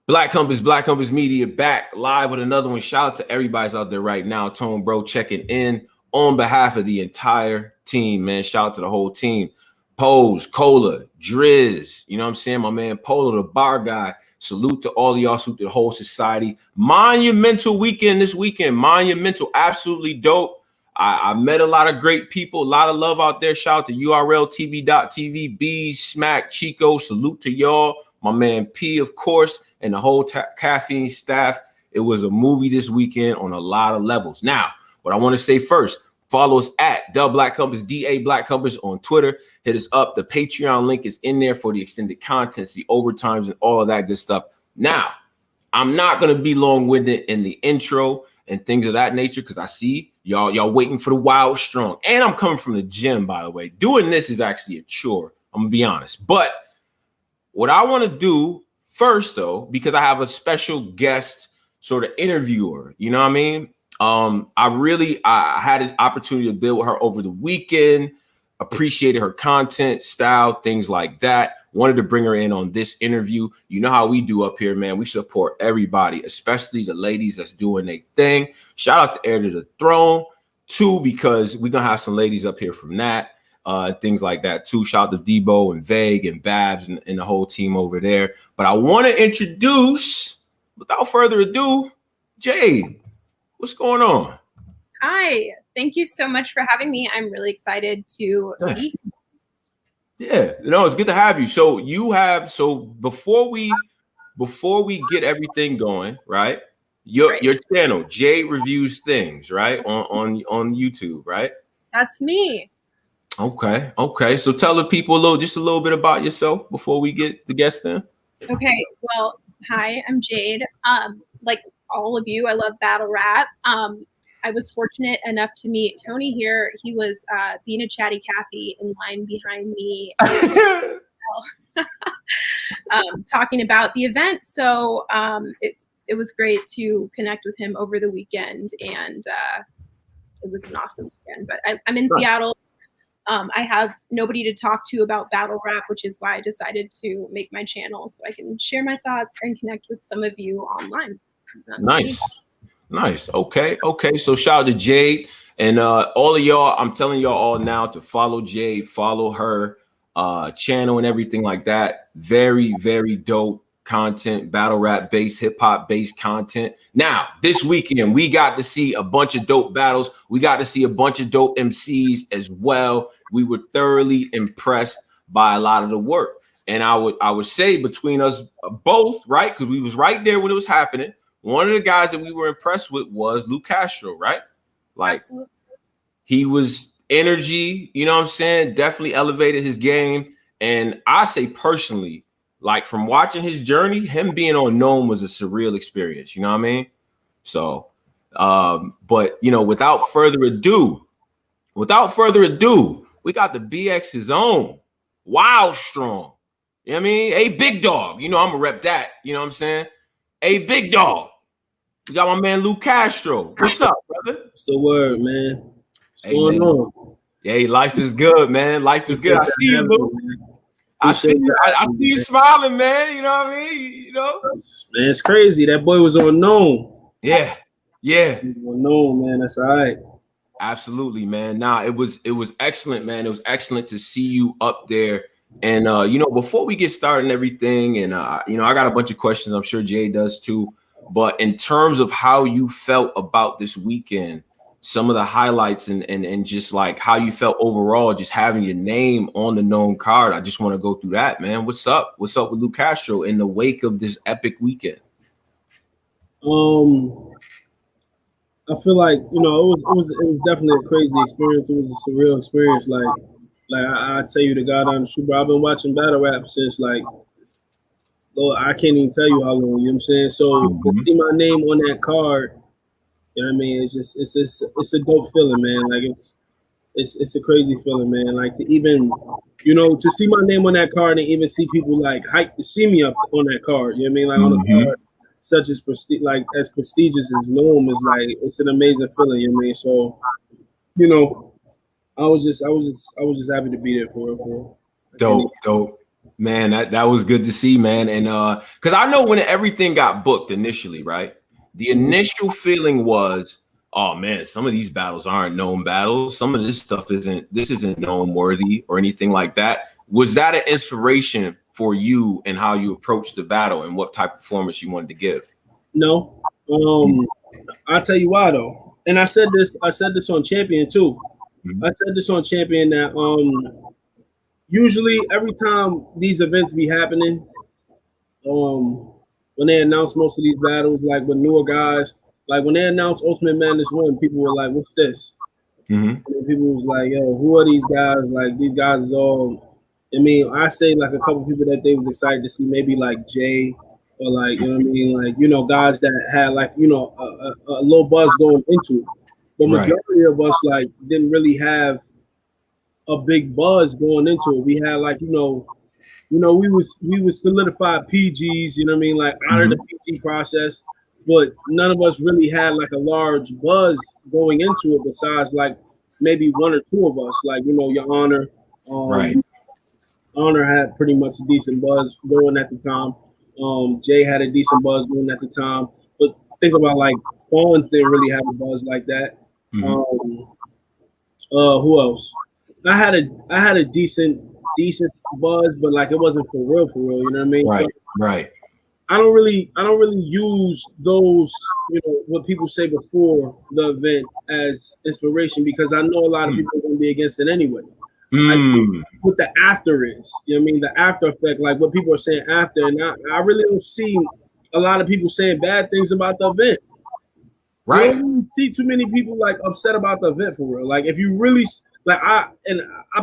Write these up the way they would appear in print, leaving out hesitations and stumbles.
Black Compass Media back live with another one. Shout out to everybody's out there right now. Tone Bro checking in on behalf of the entire team, man. Shout out to the whole team. Pose, Cola, Driz, you know what I'm saying? My man Polo, the bar guy. Salute to all of y'all, salute to the whole society. Monumental weekend this weekend. Monumental, absolutely dope. I met a lot of great people, a lot of love out there. Shout out to URLTV.tv, Bees, Smack, Chico. Salute to y'all. My man P, of course, and the whole caffeine staff. It was a movie this weekend on a lot of levels. Now, what I want to say first, follow us at The Black Compass, DA Black Compass on Twitter. Hit us up. The Patreon link is in there for the extended contents, the overtimes, and all of that good stuff. Now, I'm not going to be long-winded in the intro and things of that nature because I see y'all waiting for the wild strong. And I'm coming from the gym, by the way. Doing this is actually a chore. I'm going to be honest. But what I want to do first, though, because I have a special guest sort of interviewer, you know what I mean? I had an opportunity to build with her over the weekend, appreciated her content, style, things like that. Wanted to bring her in on this interview. You know how we do up here, man. We support everybody, especially the ladies that's doing their thing. Shout out to Heir to the Throne, too, because we're going to have some ladies up here from that. Things like that too. Shout out to Debo and Vague and Babs and the whole team over there. But I want to introduce, without further ado, Jade. What's going on? Hi. Thank you so much for having me. I'm really excited to be. Yeah, it's good to have you. So before we get everything going, right? Your channel, Jade Reviews Things, right? On YouTube, right? That's me. Okay. So tell the people just a little bit about yourself before we get the guests in. Okay. Well, hi, I'm Jade. Like all of you, I love battle rap. I was fortunate enough to meet Tony here. He was being a chatty Cathy in line behind me, talking about the event. So it was great to connect with him over the weekend, and it was an awesome weekend. But I'm in Seattle. I have nobody to talk to about battle rap, which is why I decided to make my channel so I can share my thoughts and connect with some of you online. Nice. Okay. So shout out to Jade and all of y'all. I'm telling y'all all now to follow Jade, follow her channel and everything like that. Very, very dope content, battle rap based, hip hop based content. Now, this weekend, we got to see a bunch of dope battles. We got to see a bunch of dope MCs as well. We were thoroughly impressed by a lot of the work. And I would say between us both, right? Because we was right there when it was happening. One of the guys that we were impressed with was Lu Castro, right? Like, absolutely. He was energy, you know what I'm saying? Definitely elevated his game. And I say personally, like from watching his journey, him being on NOME was a surreal experience. You know what I mean? So, but without further ado, we got the BX's own Wild Strong. You know what I mean? A big dog. I'm gonna rep that. You know what I'm saying? A big dog. We got my man Lu Castro. What's up, brother? What's the word, man? What's going on? Hey, life is good, man. Life is good. I see you, Lu. I see you smiling, man. You know what I mean? Man, it's crazy. That boy was on NOME. Yeah. On NOME, man. That's all right. Absolutely, man. Nah, it was excellent, man. It was excellent to see you up there. And before we get started and everything, and I got a bunch of questions. I'm sure Jay does too. But in terms of how you felt about this weekend, some of the highlights and just like how you felt overall, just having your name on the NOME card, I just want to go through that, man. What's up? What's up with Lu Castro in the wake of this epic weekend? I feel like it was definitely a crazy experience. It was a surreal experience. Like I tell you the goddamn truth, bro. I've been watching battle rap since Lord, I can't even tell you how long. You know what I'm saying? So to see my name on that card, you know what I mean? It's a dope feeling, man. Like it's a crazy feeling, man. Like to even to see my name on that card and even see people like hype to see me up on that card. You know what I mean? Like on the card. Such as as prestigious as NOME is, like it's an amazing feeling, you know what I mean? So, I was just happy to be there for it. Dope. Man, that was good to see, man. And because I know when everything got booked initially, right? The initial feeling was, oh man, some of these battles aren't known battles. Some of this stuff isn't known worthy or anything like that. Was that an inspiration for you and how you approached the battle and what type of performance you wanted to give? No. I'll tell you why though. And I said this on Champion too. Mhm. I said this on Champion that usually every time these events be happening, when they announce most of these battles, like with newer guys, like when they announced Ultimate Madness 1, people were like, what's this? Mm-hmm. And people was like, yo, who are these guys? Like these guys is all, I mean, I say like a couple people that they was excited to see, maybe like Jade or like, you know what I mean? Like, you know, guys that had like, you know, a little buzz going into it. But majority of us like didn't really have a big buzz going into it. We had like, we was solidified PGs, you know what I mean, like out of the PG process, but none of us really had like a large buzz going into it besides like maybe one or two of us, like, you know, your Honor. Honor had pretty much a decent buzz going at the time. Jay had a decent buzz going at the time. But think about like Fawns didn't really have a buzz like that. Who else? I had a decent buzz, but like it wasn't for real, you know what I mean? Right. I don't really use those, you know, what people say before the event as inspiration because I know a lot of people are gonna be against it anyway. What the after is, you know what I mean? The after effect, like what people are saying after, and I really don't see a lot of people saying bad things about the event. Right. You don't really see too many people like upset about the event for real. Like if you really like I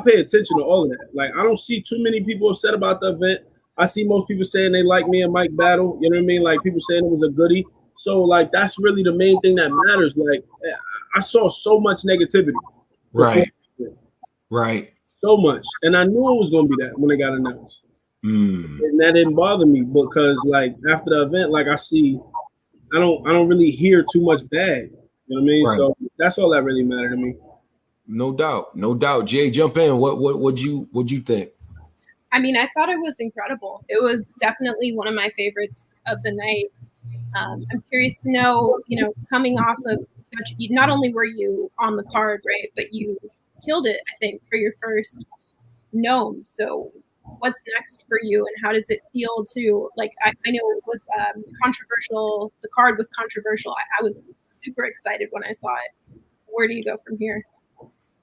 pay attention to all of that. Like I don't see too many people upset about the event. I see most people saying they like me and Mike battle. You know what I mean? Like people saying it was a goodie. So like that's really the main thing that matters. Like I saw so much negativity. Right. So much. And I knew it was gonna be that when it got announced. And that didn't bother me because like after the event, like I don't really hear too much bad. You know what I mean? Right. So that's all that really mattered to me. No doubt. Jay, jump in. What'd you think? I mean, I thought it was incredible. It was definitely one of my favorites of the night. I'm curious to know, you know, coming off of such, not only were you on the card, right, but you killed it, I think, for your first NOME. So what's next for you and how does it feel to, like, I know it was controversial. The card was controversial. I was super excited when I saw it. Where do you go from here?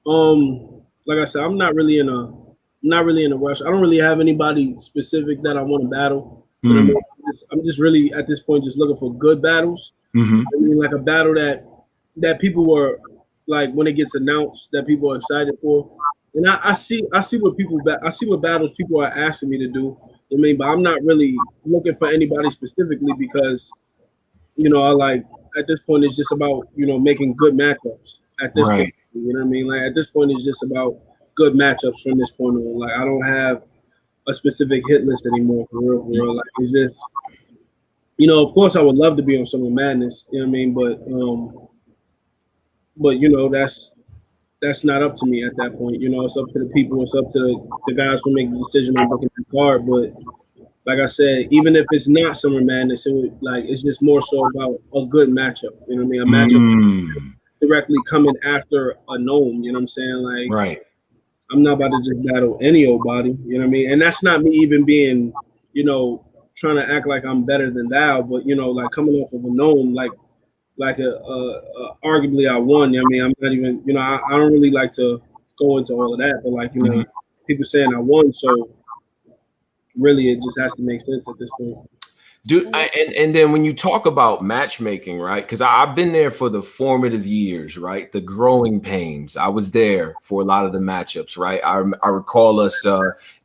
Like I said, I'm not really in a rush. I don't really have anybody specific that I want to battle. You know what I mean? I'm just really at this point just looking for good battles. I mean, like a battle that people were like when it gets announced that people are excited for. And I see what battles people are asking me to do. I mean, but I'm not really looking for anybody specifically because, you know, I like at this point it's just about, you know, making good matchups at this point. You know what I mean? Like at this point it's just about good matchups from this point on. Like I don't have a specific hit list anymore for real. Like it's just, you know, of course I would love to be on Summer Madness, you know what I mean? But you know, that's not up to me at that point. You know, it's up to the people, it's up to the guys who make the decision on booking the card. But like I said, even if it's not Summer Madness, it's just more so about a good matchup. You know what I mean? A matchup directly coming after a NOME, you know what I'm saying? Like I'm not about to just battle any old body, you know what I mean? And that's not me even being, you know, trying to act like I'm better than thou, but you know, like coming off of a NOME, like arguably I won. You know what I mean? I'm not even, you know, I don't really like to go into all of that, but like, you know, people saying I won, so really it just has to make sense at this point. Dude, and then when you talk about matchmaking, right? Because I've been there for the formative years, right? The growing pains. I was there for a lot of the matchups, right? I recall us.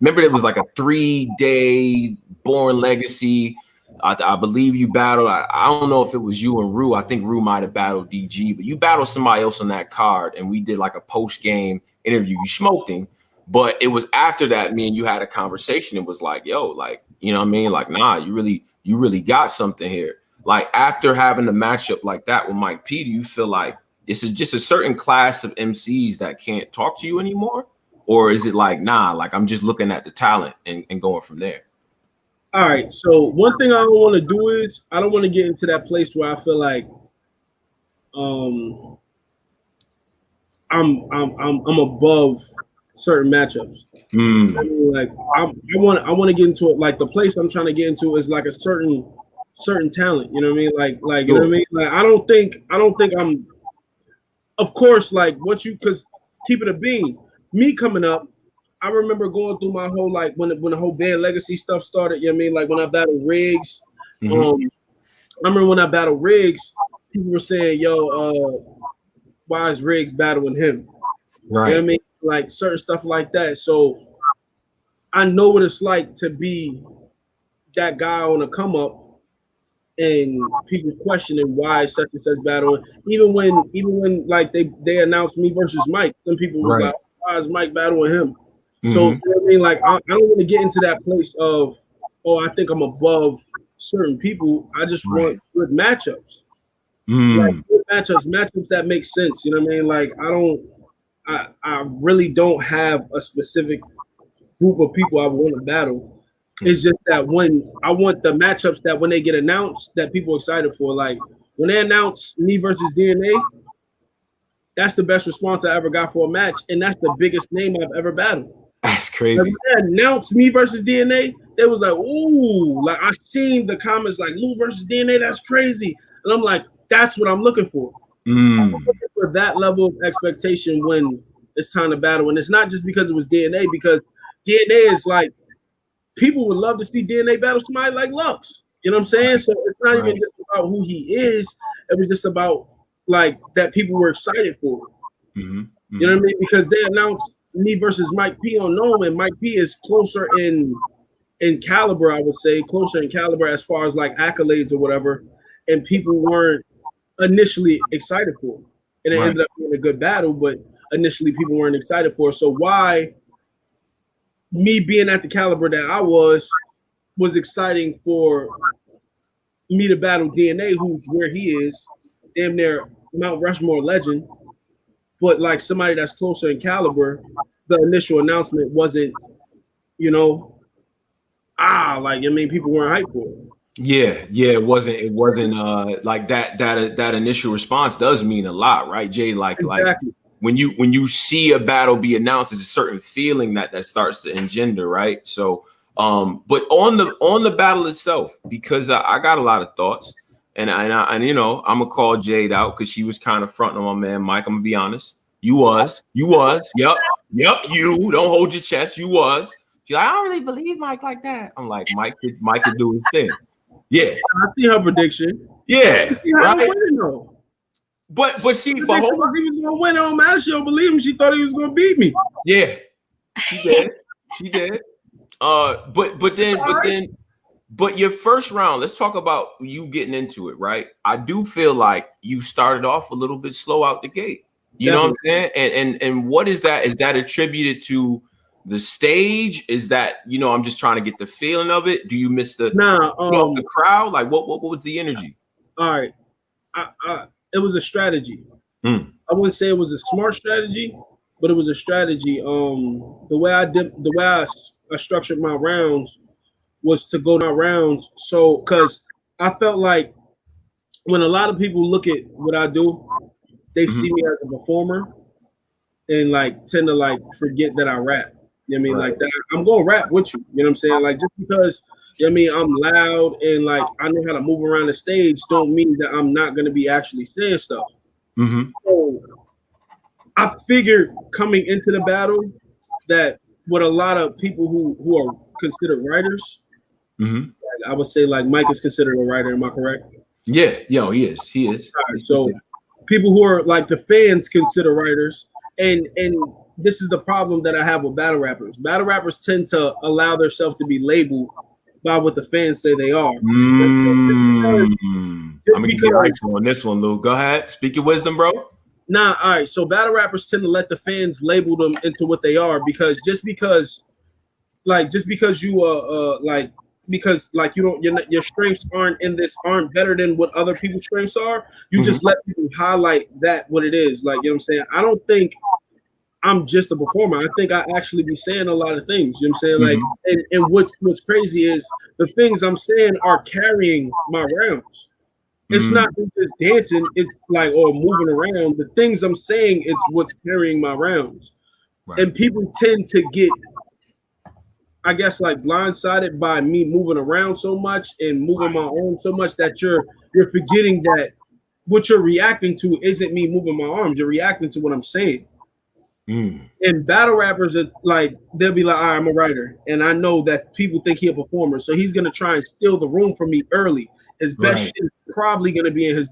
Remember, it was like a 3-day Born Legacy. I believe you battled. I don't know if it was you and Rue. I think Rue might have battled DG, but you battled somebody else on that card, and we did like a post-game interview. You smoked him, but it was after that. Me and you had a conversation. It was like, yo, like, you know what I mean? Like, nah, you really got something here. Like after having a matchup like that with Mike P, do you feel like this is just a certain class of MCs that can't talk to you anymore? or is it like, nah, like I'm just looking at the talent and going from there? All right. So one thing I don't want to do is I don't want to get into that place where I feel like I'm above certain matchups. I mean, like I want to get into it. Like the place I'm trying to get into is like a certain talent. You know what I mean? Like you know what I mean? Like I don't think I'm. Of course, like because keep it a bean. Me coming up, I remember going through my whole like when the whole band legacy stuff started. You know what I mean? Like when I battled Riggs. I remember when I battled Riggs, people were saying, "Yo, why is Riggs battling him?" Right. You know what I mean? Like certain stuff like that. So I know what it's like to be that guy on a come up and people questioning why such and such battling. Even when like they announced me versus Mike, some people was like, why is Mike battling him? So you know what I mean? Like I don't want to get into that place of, oh, I think I'm above certain people. I just want good matchups. Like good matchups that make sense. You know what I mean? Like I really don't have a specific group of people I want to battle. It's just that when I want the matchups that when they get announced that people are excited for. Like when they announce me versus DNA, that's the best response I ever got for a match, and that's the biggest name I've ever battled. That's crazy. Like when they announced me versus DNA, they was like, ooh, like I seen the comments like Lou versus DNA, that's crazy. And I'm like, that's what I'm looking for. I'm looking for that level of expectation when it's time to battle. And it's not just because it was DNA, because DNA is like, people would love to see DNA battle somebody like Lux. You know what I'm saying? So it's not even just about who he is. It was just about like that people were excited for. You know what I mean? Because they announced me versus Mike P on NOME, and Mike P is closer in caliber, I would say, closer in caliber as far as like accolades or whatever. And people weren't initially excited for it. And it ended up being a good battle, but initially people weren't excited for it. So why me being at the caliber that I was exciting for me to battle DNA, who's where he is, damn near Mount Rushmore legend, but like somebody that's closer in caliber, the initial announcement wasn't, you know, like I mean, people weren't hyped for it. Yeah, it wasn't like that initial response does mean a lot, right, Jay? Like when you see a battle be announced, there's a certain feeling that starts to engender, right? So but on the battle itself, because I got a lot of thoughts, and you know, I'm gonna call Jade out because she was kind of fronting on my man Mike. I'm gonna be honest. You was. Yep. You don't hold your chest. You was. She's like, I don't really believe Mike like that. I'm like, Mike could do his thing. Yeah. I see her prediction. Yeah. Right. But hold on. He was gonna win on match. She don't believe him. She thought he was gonna beat me. Yeah. She did. But your first round, let's talk about you getting into it, right? I do feel like you started off a little bit slow out the gate. You know what I'm saying? And what is that? Is that attributed to the stage? Is that, you know, I'm just trying to get the feeling of it? Do you miss the the crowd? Like what was the energy? All right. It was a strategy. I wouldn't say it was a smart strategy, but it was a strategy. The way I structured my rounds was to go down rounds. So because I felt like when a lot of people look at what I do, they see me as a performer and like tend to like forget that I rap. You know what I mean? Like that, I'm gonna rap with you. You know what I'm saying? Like just because you know what I mean I'm loud and like I know how to move around the stage don't mean that I'm not gonna be actually saying stuff. So I figured coming into the battle that with a lot of people who are considered writers, like I would say like Mike is considered a writer. Am I correct? Yeah, he is. Right, so people who are like the fans consider writers, and this is the problem that I have with battle rappers. Battle rappers tend to allow themselves to be labeled by what the fans say they are. I'm gonna get ice on this one, Lou. Go ahead, speak your wisdom, bro. Nah, all right. So battle rappers tend to let the fans label them into what they are because you don't your strengths aren't better than what other people's strengths are. You just let people highlight that what it is. Like, you know what I'm saying? I'm just a performer. I think I actually be saying a lot of things. You know what I'm saying? Like, and what's crazy is the things I'm saying are carrying my rounds. It's not just dancing, it's like or moving around. The things I'm saying, it's what's carrying my rounds. Right. And people tend to get, I guess, like blindsided by me moving around so much and moving my arms so much that you're forgetting that what you're reacting to isn't me moving my arms. You're reacting to what I'm saying. And battle rappers are like, they'll be like, all right, I'm a writer. And I know that people think he's a performer. So he's going to try and steal the room from me early. His best shit is probably going to be in his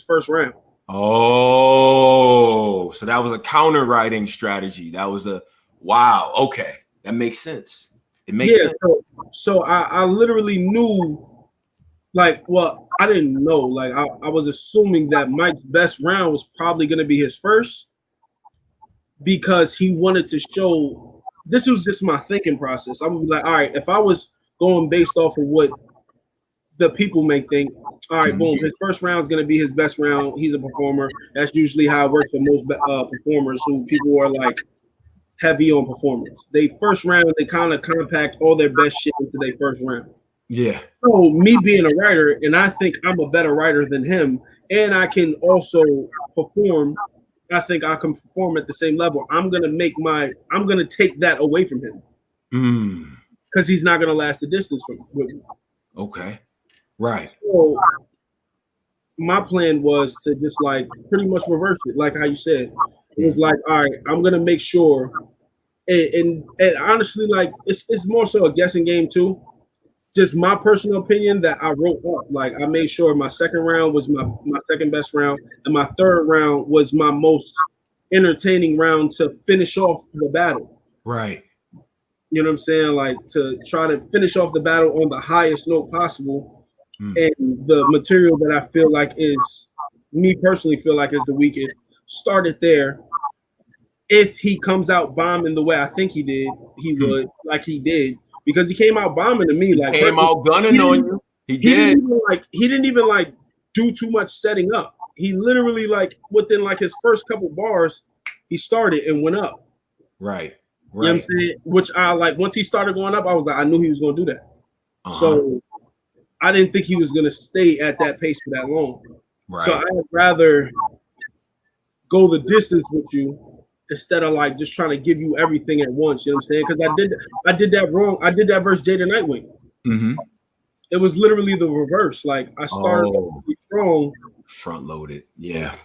first round. Oh, so that was a counter writing strategy. That was a, wow. Okay. That makes sense. It makes sense. So I literally knew, like, well, I didn't know. Like, I was assuming that Mike's best round was probably going to be his first, because he wanted to show, this was just my thinking process. I would be like, all right, if I was going based off of what the people may think, all right, boom, his first round is going to be his best round. He's a performer. That's usually how it works for most performers who people are like heavy on performance. They first round, they kind of compact all their best shit into their first round. Yeah. So me being a writer, and I think I'm a better writer than him, and I can also perform. I think I can perform at the same level. I'm gonna take that away from him, because he's not gonna last the distance with me. Okay, right. So my plan was to just like pretty much reverse it, like how you said. It was like, all right, I'm gonna make sure, and honestly, like it's more so a guessing game too. Just my personal opinion that I wrote up. Like I made sure my second round was my second best round, and my third round was my most entertaining round to finish off the battle. Right. You know what I'm saying? Like to try to finish off the battle on the highest note possible. And the material that I feel like is, me personally feel like is the weakest, started there. If he comes out bombing the way I think he did, he would, like he did. Because he came out bombing to me, like came out gunning on you. He did. He didn't even like do too much setting up. He literally like within like his first couple bars, he started and went up. Right. You know what I'm saying? Which I like. Once he started going up, I was like, I knew he was going to do that. So I didn't think he was going to stay at that pace for that long. Right. So I'd rather go the distance with you, instead of like just trying to give you everything at once. You know what I'm saying? Because I did that wrong. I did that versus Jade and Nightwing. It was literally the reverse. Like I started really strong, front loaded. Yeah.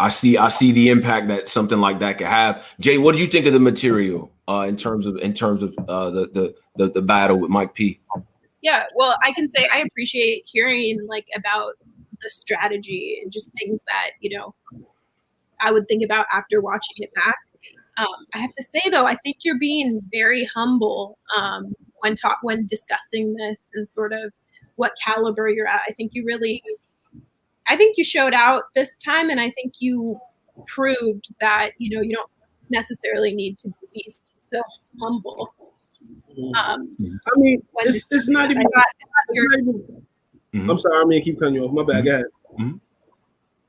I see the impact that something like that could have. Jay, what do you think of the material in terms of the battle with Mike P? Yeah, well, I can say I appreciate hearing like about the strategy and just things that, you know, I would think about after watching it back. I have to say though, I think you're being very humble when discussing this and sort of what caliber you're at. I think you showed out this time, and I think you proved that, you know, you don't necessarily need to be so humble. I mean, it's not even. I'm sorry, I mean, keep cutting you off. My bad. Go ahead.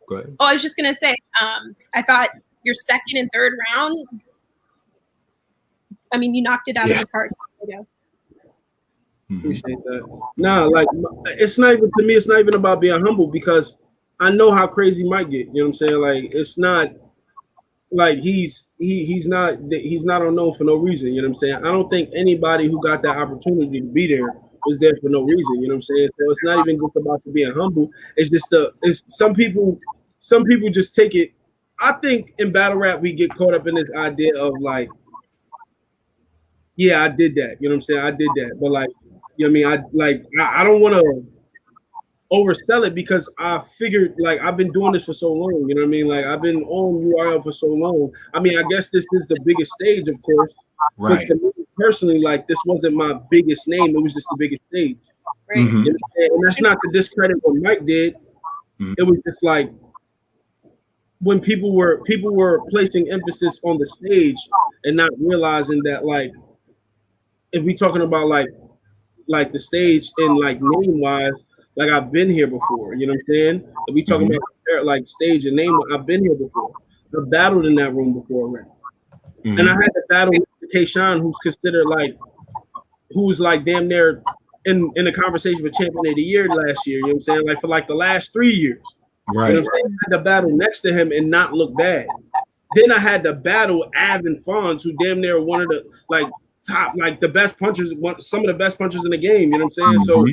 Go ahead. Oh, I was just gonna say, I thought your second and third round, I mean, you knocked it out of the park, I guess. Appreciate that. Nah, like it's not even, to me, it's not even about being humble, because I know how crazy Mike get. You know what I'm saying? Like it's not like he's not unknown for no reason. You know what I'm saying? I don't think anybody who got that opportunity to be there was there for no reason. You know what I'm saying? So it's not even just about being humble. It's just some people just take it. I think in battle rap we get caught up in this idea of like, yeah, I did that. You know what I'm saying? I did that, but like, you know what I mean? I don't want to oversell it, because I figured like I've been doing this for so long. You know what I mean? Like I've been on URL for so long. I mean, I guess this is the biggest stage, of course. Right. But to me personally, like this wasn't my biggest name. It was just the biggest stage. Right. You know, and that's not to discredit what Mike did. It was just like when people were placing emphasis on the stage and not realizing that, like, if we talking about like the stage and like name wise, Like I've been here before. You know what I'm saying? If we talking about like stage and name, I've been here before. I've battled in that room before already. And I had to battle with Kayshawn, who's considered like, who's like damn near in the conversation with Champion of the Year last year. You know what I'm saying? Like for like the last 3 years. Right. You know what I'm saying? I had to battle next to him and not look bad. Then I had to battle Avin Fonz, who damn near one of the like top, like the best punchers, some of the best punchers in the game. You know what I'm saying? So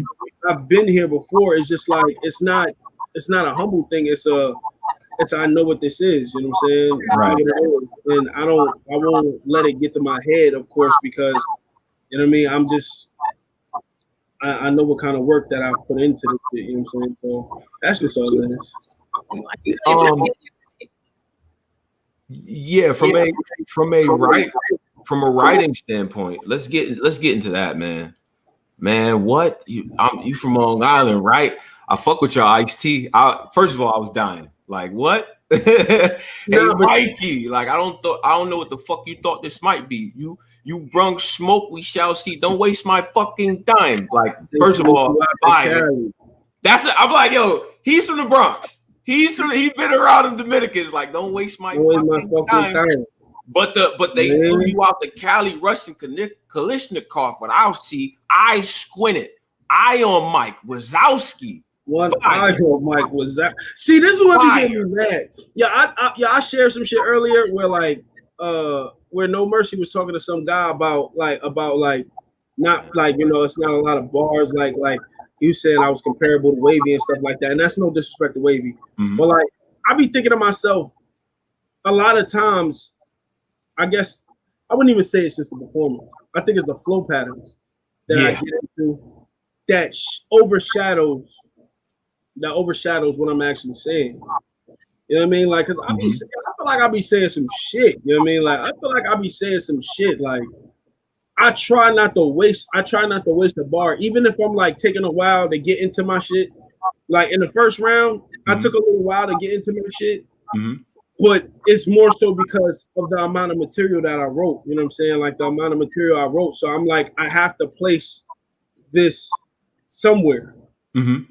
I've been here before. It's just like it's not a humble thing. It's I know what this is. You know what I'm saying? Right. And I won't let it get to my head, of course, because you know what I mean. I'm just I know what kind of work that I put into this shit. You know what I'm saying? So that's just all it is. Yeah, from a writing standpoint, let's get into that, man. Man, what you from Long Island, right? I fuck with your iced tea. First of all, I was dying. Like what? Hey, Mikey, like I don't know what the fuck you thought this might be. You brung smoke, we shall see. Don't waste my fucking time. Like first of all, I'm like, yo, he's from the Bronx. He's been around in Dominicans. Like, don't waste my fucking time. But they threw you out the Cali Russian Kalishnikov without see. I squinted. Eye on Mike Wazowski. One eye on Mike was that. See, this is what he made me mad. Yeah, I shared some shit earlier where like where No Mercy was talking to some guy about not like, you know, it's not a lot of bars like you saying I was comparable to Wavy and stuff like that. And that's no disrespect to Wavy. But like I be thinking to myself, a lot of times, I guess I wouldn't even say it's just the performance. I think it's the flow patterns that I get into that overshadows what I'm actually saying. You know what I mean? Like, cause I feel like I be saying some shit. You know what I mean? Like, I feel like I be saying some shit. Like, I try not to waste the bar, even if I'm like taking a while to get into my shit. Like in the first round, I took a little while to get into my shit, but it's more so because of the amount of material that I wrote. You know what I'm saying? Like the amount of material I wrote. So I'm like, I have to place this somewhere. You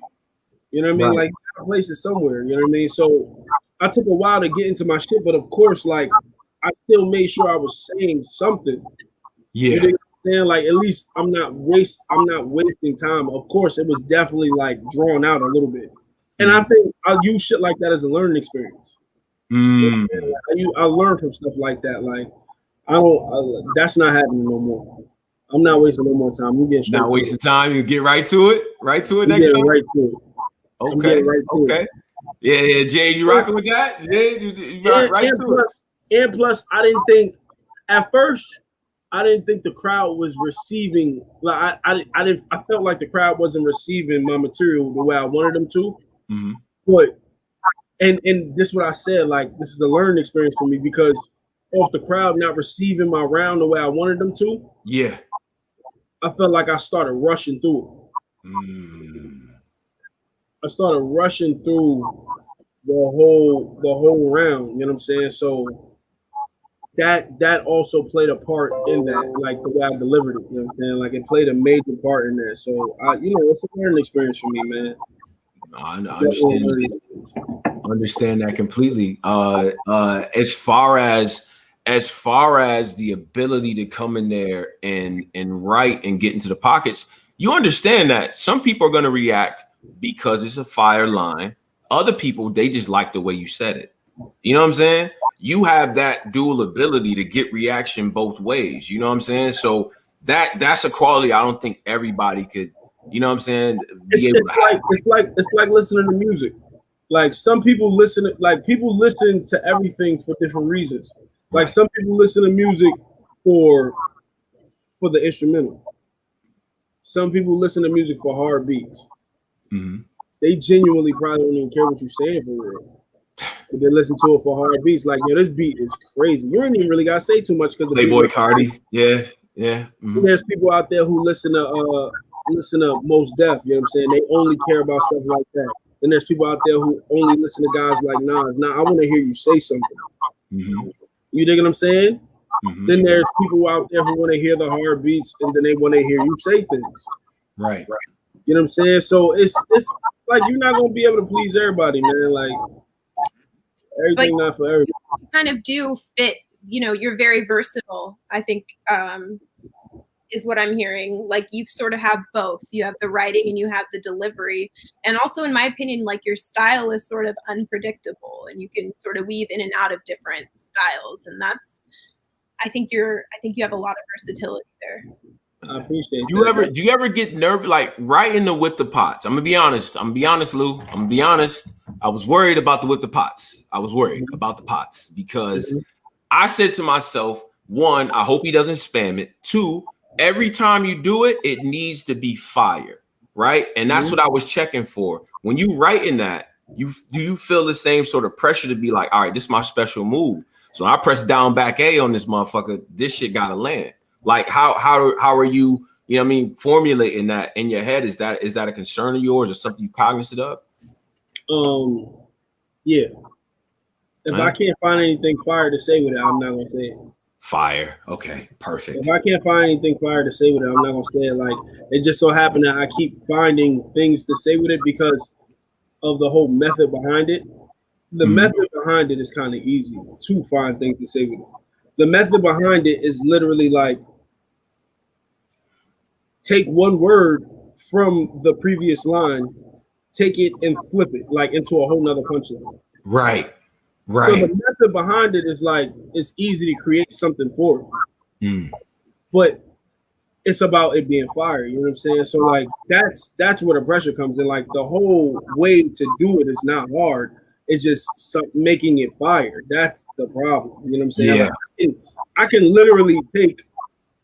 know what I mean? Right. Like, I place it somewhere. You know what I mean? So I took a while to get into my shit, but of course, like, I still made sure I was saying something. Yeah. You know what I'm saying? Like, at least I'm not wasting time. Of course, it was definitely like drawn out a little bit. And I think I'll use shit like that as a learning experience. You know what I mean? I learn from stuff like that. Like, that's not happening no more. I'm not wasting no more time. I'm getting not wasting time. You get right to it. Right to it next time. Right to it. Okay. Okay. Yeah, Jade, you rocking with that? Jade, you right to it. And plus, I didn't think at first. I didn't think the crowd was receiving. Like I felt like the crowd wasn't receiving my material the way I wanted them to. But and this is what I said. Like this is a learning experience for me because of the crowd not receiving my round the way I wanted them to. Yeah. I felt like I started rushing through it. I started rushing through the whole round. You know what I'm saying? So that also played a part in that, like the way I delivered it. You know what I'm saying? Like it played a major part in that. So it's a learning experience for me, man. I understand that completely. As far as the ability to come in there and write and get into the pockets, you understand that some people are going to react because it's a fire line. Other people, they just like the way you said it. You know what I'm saying? You have that dual ability to get reaction both ways. You know what I'm saying? So that's a quality I don't think everybody could. You know what I'm saying? It's like listening to music. Like some people listen to everything for different reasons. Like some people listen to music for the instrumental. Some people listen to music for hard beats. They genuinely probably don't even care what you're saying for real. But they listen to it for hard beats. Like, yo, this beat is crazy. You ain't even really gotta say too much because Playboy Cardi. Yeah. There's people out there who listen to Mos Def. You know what I'm saying? They only care about stuff like that. Then there's people out there who only listen to guys like Nas. Now I want to hear you say something. You dig what I'm saying? Then there's people out there who want to hear the hard beats, and then they want to hear you say things. Right. You know what I'm saying? So it's like you're not gonna be able to please everybody, man. Like everything not for everybody. You kind of do fit, you know, you're very versatile, I think, is what I'm hearing. Like you sort of have both. You have the writing and you have the delivery. And also, in my opinion, like your style is sort of unpredictable and you can sort of weave in and out of different styles. And that's, I think you have a lot of versatility there. I appreciate Do you ever get nervous, like right in the with the pots? I'm gonna be honest, Lou. I'm gonna be honest. I was worried about the with the pots. I was worried about the pots because I said to myself, one, I hope he doesn't spam it. Two, every time you do it, it needs to be fire, right? And that's what I was checking for. When you write in that, do you feel the same sort of pressure to be like, all right, this is my special move. So I press down back A on this motherfucker. This shit gotta land. Like how are you, you know what I mean, formulating that in your head? Is that a concern of yours or something you cognizant of? Yeah. If I can't find anything fire to say with it, I'm not gonna say it. Fire. Okay, perfect. If I can't find anything fire to say with it, I'm not gonna say it. Like it just so happened that I keep finding things to say with it because of the whole method behind it. The method behind it is kind of easy to find things to say with it. The method behind it is literally like take one word from the previous line, take it and flip it like into a whole nother punchline. Right. So the method behind it is like it's easy to create something for it. But it's about it being fire. You know what I'm saying? So like that's where the pressure comes in. Like the whole way to do it is not hard. It's just making it fire. That's the problem. You know what I'm saying? Yeah. Like, I can literally take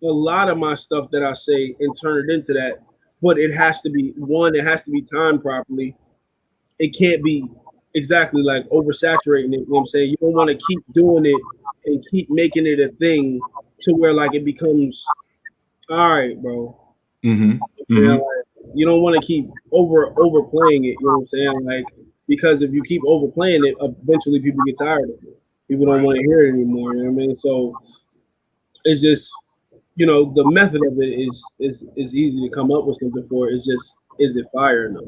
a lot of my stuff that I say and turn it into that, but it has to be one. It has to be timed properly. It can't be exactly like oversaturating it. You know what I'm saying? You don't want to keep doing it and keep making it a thing to where like it becomes all right, bro. You know, like, you don't want to keep overplaying it. You know what I'm saying? Like because if you keep overplaying it, eventually people get tired of it. People don't want to hear it anymore. You know what I mean? So it's just, you know, the method of it is easy to come up with something for. It's just, is it fire enough?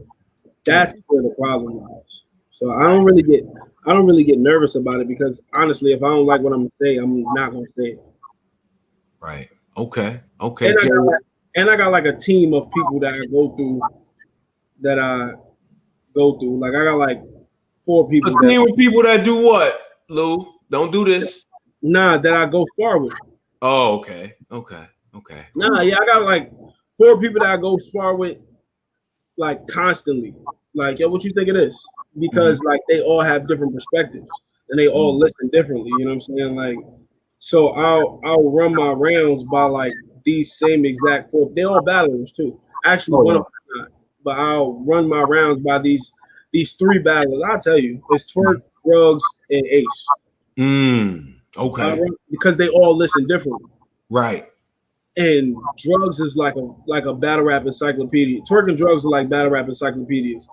That's where the problem lies. So I don't really get nervous about it because honestly, if I don't like what I'm gonna say, I'm not gonna say it. Right. Okay. Okay. And I got like a team of people that I go through. Like I got like 4 people. A team with people that do what, Lou? Don't do this. Nah, that I go spar with. Oh, okay. Nah, yeah, I got like 4 people that I go spar with, like constantly. Like, yo, what you think of this? Because like they all have different perspectives and they all listen differently. You know what I'm saying? Like, so I'll run my rounds by like these same exact 4. They're all battlers too. Actually, one of them not. But I'll run my rounds by these 3 battlers. I'll tell you, it's Twerk, Drugs, and Ace. Okay. Because they all listen differently. Right. And Drugs is like a battle rap encyclopedia. Twerk and Drugs are like battle rap encyclopedias.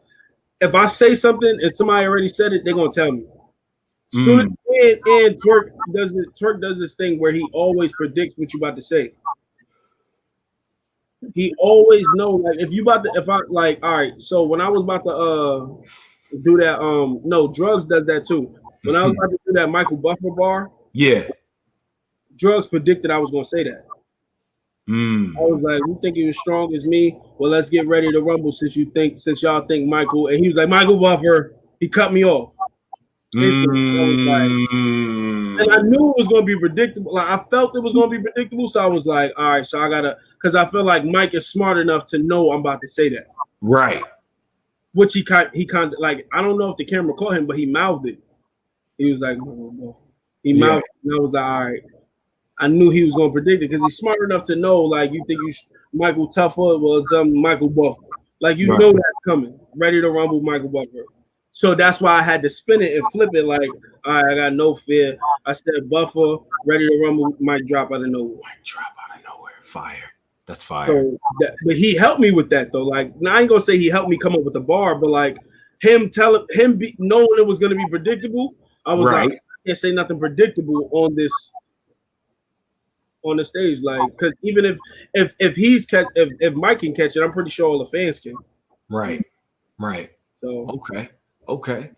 If I say something and somebody already said it, they're gonna tell me. Soon as and Twerk does this thing where he always predicts what you about to say. He always know, like all right. So when I was about to do that, no, Drugs does that too. When I was about to do that Michael Buffer bar, Drugs predicted I was gonna say that. I was like, you think you're as strong as me? Well, let's get ready to rumble since y'all think Michael. And he was like, Michael Buffer, he cut me off. And I knew it was gonna be predictable. Like I felt it was gonna be predictable. So I was like, all right, so I gotta, because I feel like Mike is smart enough to know I'm about to say that. Right. Which he kind of like, I don't know if the camera caught him, but he mouthed it. He was like, he mouthed it, and I was like, all right. I knew he was gonna predict it because he's smart enough to know, like, you think Michael tougher, well, it's Michael Buffer. Like, you know that's coming. Ready to rumble Michael Buffer. So that's why I had to spin it and flip it like, all right, I got no fear. I said Buffer, ready to rumble, might drop out of nowhere. Fire. That's fire. So but he helped me with that though. Like, now I ain't gonna say he helped me come up with the bar, but like knowing it was gonna be predictable, I was like, I can't say nothing predictable on the stage, like, because even if Mike can catch it, I'm pretty sure all the fans can. Right. Right. So Okay.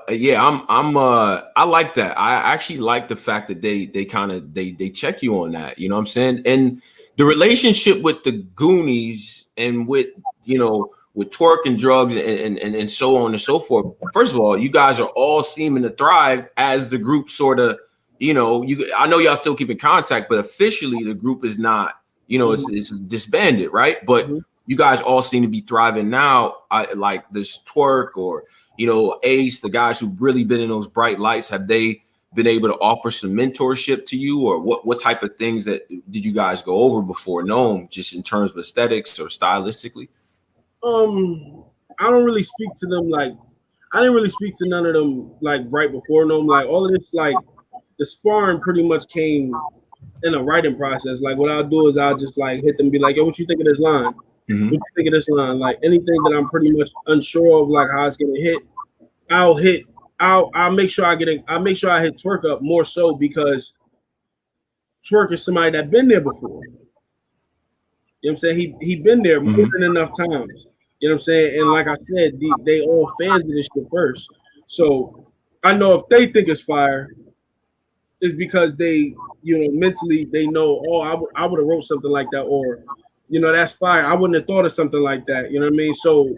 Yeah, I like that. I actually like the fact that they kind of they check you on that, you know what I'm saying? And the relationship with the Goonies and with, you know, with twerk and drugs and so on and so forth. First of all, you guys are all seeming to thrive as the group sort of, you know, I know y'all still keep in contact, but officially the group is not, you know, it's disbanded, right? But you guys all seem to be thriving now. Like this twerk or, you know, Ace, the guys who've really been in those bright lights, have they been able to offer some mentorship to you, or what type of things that did you guys go over before NOME, just in terms of aesthetics or stylistically? I don't really speak to them like I didn't really speak to none of them like right before NOME. Like all of this, like the sparring pretty much came in a writing process. Like what I'll do is I'll just like hit them, and be like, yo, what you think of this line? What you think of this line? Like anything that I'm pretty much unsure of, like how it's gonna hit, I'll hit. I'll make sure I get it. I'll make sure I hit twerk up more so because twerk is somebody that been there before. You know what I'm saying? He been there more than enough times. You know what I'm saying? And like I said, they all fans of this shit first. So I know if they think it's fire, it's because they, you know, mentally they know, oh, I would have wrote something like that, or, you know, that's fire. I wouldn't have thought of something like that. You know what I mean? So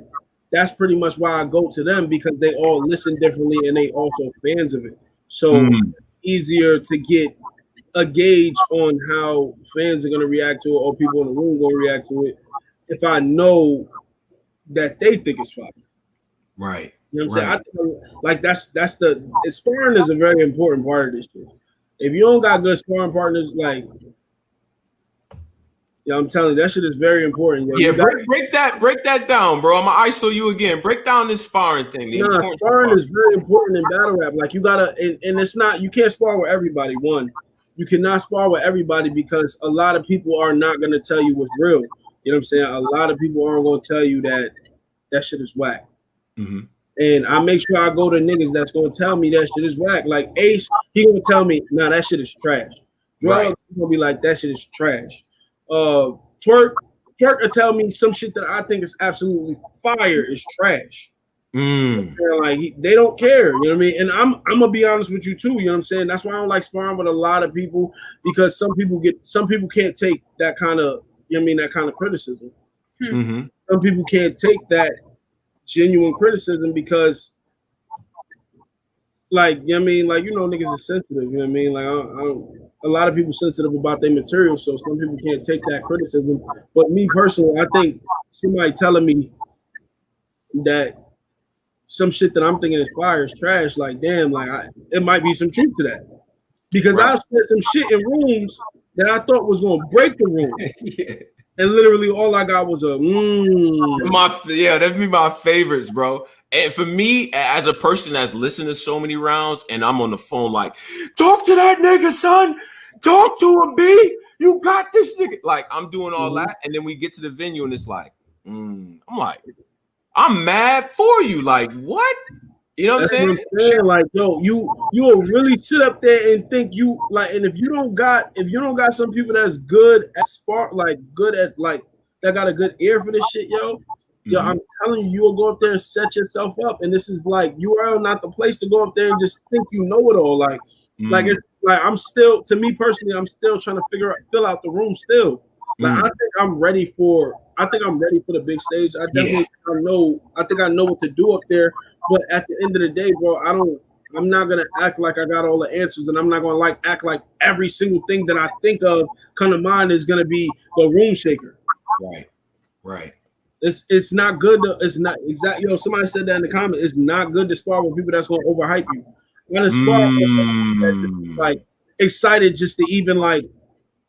that's pretty much why I go to them, because they all listen differently and they also fans of it. So easier to get a gauge on how fans are going to react to it, or people in the room going to react to it, if I know that they think it's fire. Right. You know what I'm saying? I think, like that's the sparring is a very important part of this shit. If you don't got good sparring partners, like, yeah, I'm telling you, that shit is very important. Yo. Yeah, break that down, bro. I'm gonna ISO you again. Break down this sparring thing. Sparring is very important in battle rap. Like you gotta, and it's not, you can't spar with everybody. One, you cannot spar with everybody because a lot of people are not gonna tell you what's real. You know what I'm saying? A lot of people aren't gonna tell you that shit is whack. And I make sure I go to niggas that's gonna tell me that shit is whack. Like Ace, he gonna tell me, nah, that shit is trash. Drugs, he gonna be like, that shit is trash. Twerk will tell me some shit that I think is absolutely fire is trash. Like they don't care, you know what I mean? And I'm gonna be honest with you too, you know what I'm saying? That's why I don't like sparring with a lot of people, because some people can't take that kind of, you know what I mean, that kind of criticism. Some people can't take that genuine criticism because, like, you know what I mean, like, you know, niggas is sensitive, you know what I mean? Like a lot of people sensitive about their material, so some people can't take that criticism. But me personally, I think somebody telling me that some shit that I'm thinking is fire is trash, like, damn, like it might be some truth to that. Because I've said some shit in rooms that I thought was gonna break the room. And literally all I got was a that'd be my favorites, bro. And for me, as a person that's listened to so many rounds, and I'm on the phone like, talk to that nigga, son. Talk to him, B. You got this nigga. Like, I'm doing all that, and then we get to the venue, and it's like, I'm like, I'm mad for you. Like, what? You know what I'm saying? Like, yo, you will really sit up there and think you like, and if you don't got some people that's good at that got a good ear for this shit, yo, I'm telling you, you will go up there and set yourself up. And this is like, you are not the place to go up there and just think you know it all. Like it's like, I'm still, to me personally, I'm still trying to fill out the room still. Like, I think I'm ready for the big stage. I definitely I think I know what to do up there. But at the end of the day, bro, I'm not gonna act like I got all the answers, and I'm not gonna act like every single thing that I think of come to mind is gonna be the room shaker. Right. It's not good to, it's not exactly, yo, somebody said that in the comments. It's not good to spar with people that's gonna overhype you. I'm gonna spar like excited just to even like.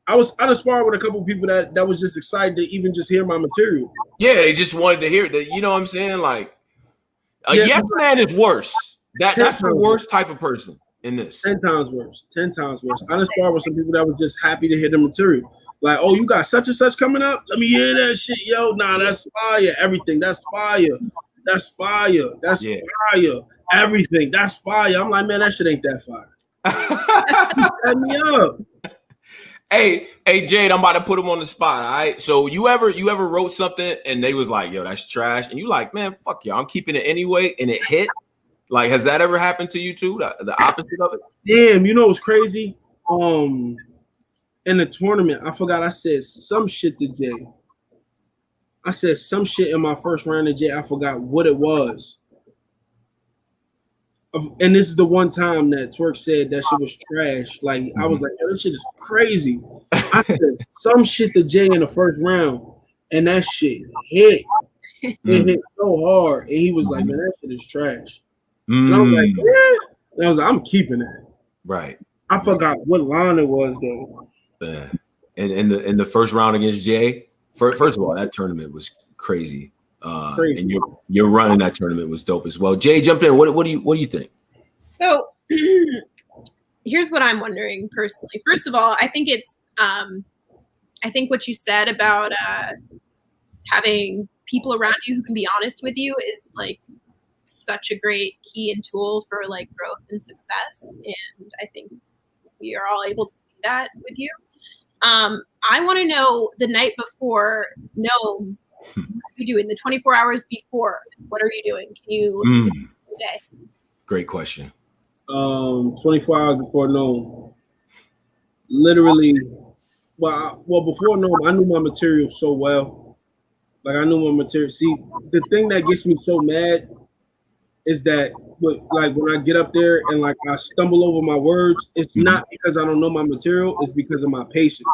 I done sparred with a couple of people that was just excited to even just hear my material. Yeah, they just wanted to hear that. You know what I'm saying? Like, yes man is worse. That's the worst type of person in this. 10 times worse. I done sparred with some people that was just happy to hear the material. Like, oh, you got such and such coming up? Let me hear that shit, yo. Nah, that's fire. Everything, that's fire. That's fire. That's fire. Everything, that's fire. I'm like, man, that shit ain't that fire. Set me up. Hey, Jade, I'm about to put him on the spot. All right. So you ever wrote something and they was like, "Yo, that's trash," and you like, "Man, fuck you, I'm keeping it anyway," and it hit. Like, has that ever happened to you too? The opposite of it? Damn, you know what's crazy? In the tournament, I forgot I said some shit to Jay. I said some shit in my first round of Jay. I forgot what it was. And this is the one time that Twerk said that shit was trash. Like, I was like, "Yo, this shit is crazy." I said some shit to Jay in the first round, and that shit hit. It hit so hard. And he was like, "Man, that shit is trash." And I was like, "Yeah." And I was like, "I'm keeping that." Right. I forgot what line it was though. And in the first round against Jay, first of all, that tournament was crazy. Crazy. And your run in that tournament was dope as well. Jay, jump in. What do you think? So here's what I'm wondering personally. First of all, I think it's I think what you said about having people around you who can be honest with you is like such a great key and tool for like growth and success. And I think we are all able to see that with you. I want to know the night before NOME, what are you doing? The 24 hours before, what are you doing? Can you day? Great question. 24 hours before NOME. Literally, well, before NOME, I knew my material so well. Like, I knew my material. See, the thing that gets me so mad is that, like, when I get up there and like I stumble over my words, it's not because I don't know my material, it's because of my pacing.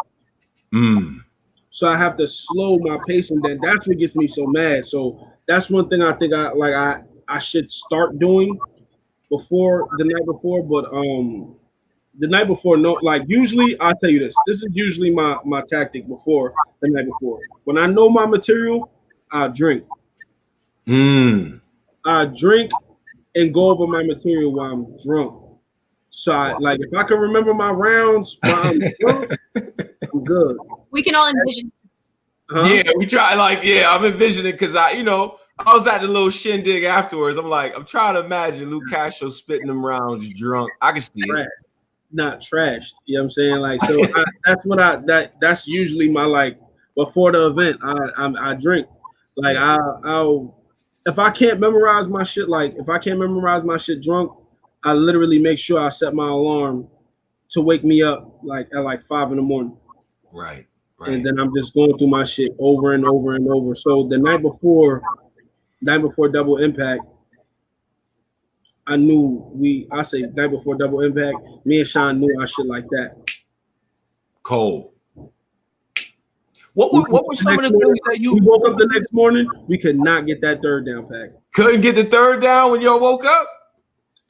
So I have to slow my pacing. That's what gets me so mad. So that's one thing I think I should start doing before the night before. But the night before, no, like usually I'll tell you this. This is usually my tactic before the night before. When I know my material, I drink. I drink and go over my material while I'm drunk. So like if I can remember my rounds while I'm drunk, I'm good. We can all envision this. Yeah, we try. Like, yeah, I'm envisioning because I was at the little shindig afterwards. I'm like, I'm trying to imagine Lu Castro spitting them rounds drunk. I can see it. Not trashed. You know what I'm saying? Like, so that's usually my, like, before the event, I drink. Like, I'll if I can't memorize my shit, like if I can't memorize my shit drunk, I literally make sure I set my alarm to wake me up like at like 5 a.m. Right. And then I'm just going through my shit over and over and over. So the night before Double Impact, I knew night before Double Impact, me and Sean knew our shit like that. Cold. What were some of the things that you... We woke up the next morning, we could not get that third down pack. Couldn't get the third down when y'all woke up?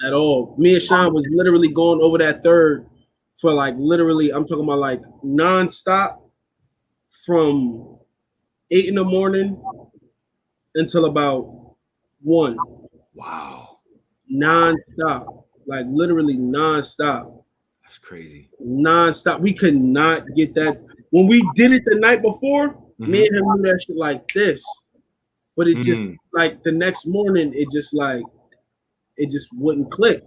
At all. Me and Sean was literally going over that third for like literally, I'm talking about like nonstop from 8 a.m. until about 1. Wow. Nonstop. Like literally nonstop. That's crazy. Nonstop. We could not get that. When we did it the night before, me and him knew that shit like this. But it just like the next morning, it just wouldn't click.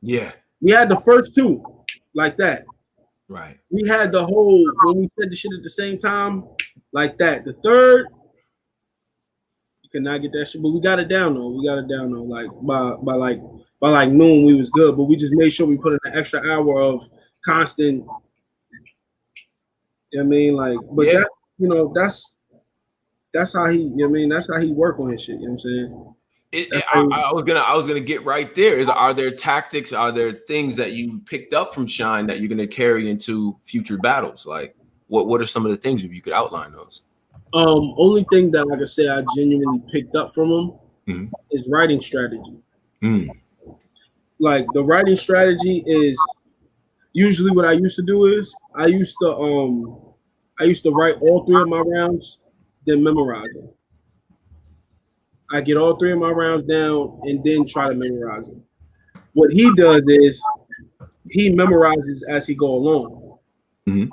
Yeah. We had the first two like that. Right. We had the whole, when we said the shit at the same time, like that. The third, you could not get that shit, but we got it down though. Like by noon, we was good, but we just made sure we put in an extra hour of constant. You know what I mean? Like, but yeah. That's how he, you know what I mean? That's how he work on his shit, you know what I'm saying? I was gonna get right there. Are there tactics? Are there things that you picked up from Shine that you're gonna carry into future battles? Like, what are some of the things if you could outline those? Only thing that, like I said, I genuinely picked up from him is writing strategy. Like the writing strategy is usually what I used to do is I used to write all 3 of my rounds, then memorize them. I get all 3 of my rounds down and then try to memorize them. What he does is he memorizes as he go along. You know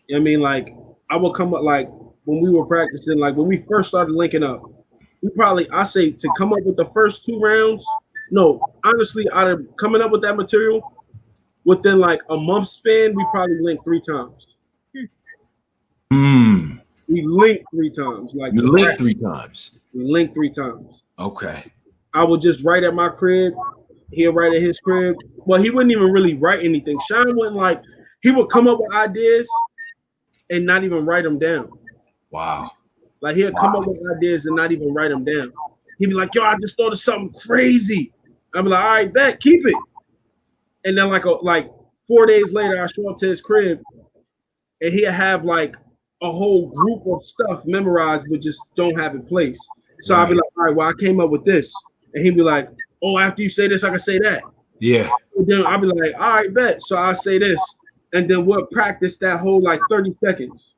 what I mean? Like I would come up, like when we were practicing, like when we first started linking up, I say to come up with the first 2 rounds. No, honestly, out of coming up with that material, within like a month span, we probably linked 3 times. We linked 3 times. Like you linked 3 times. We linked 3 times. Okay. I would just write at my crib. He'll write at his crib. Well, he wouldn't even really write anything. Sean wouldn't like. He would come up with ideas and not even write them down. Wow. Like he'll come up with ideas and not even write them down. He'd be like, "Yo, I just thought of something crazy." I'd be like, "All right, bet, keep it." And then like 4 days later, I show up to his crib, and he'll have like a whole group of stuff memorized, but just don't have it placed. So I'd be like, "All right, well, I came up with this," and he'd be like, "Oh, after you say this, I can say that." Yeah. And then I'd be like, "All right, bet." So I say this, and then we'll practice that whole like 30 seconds.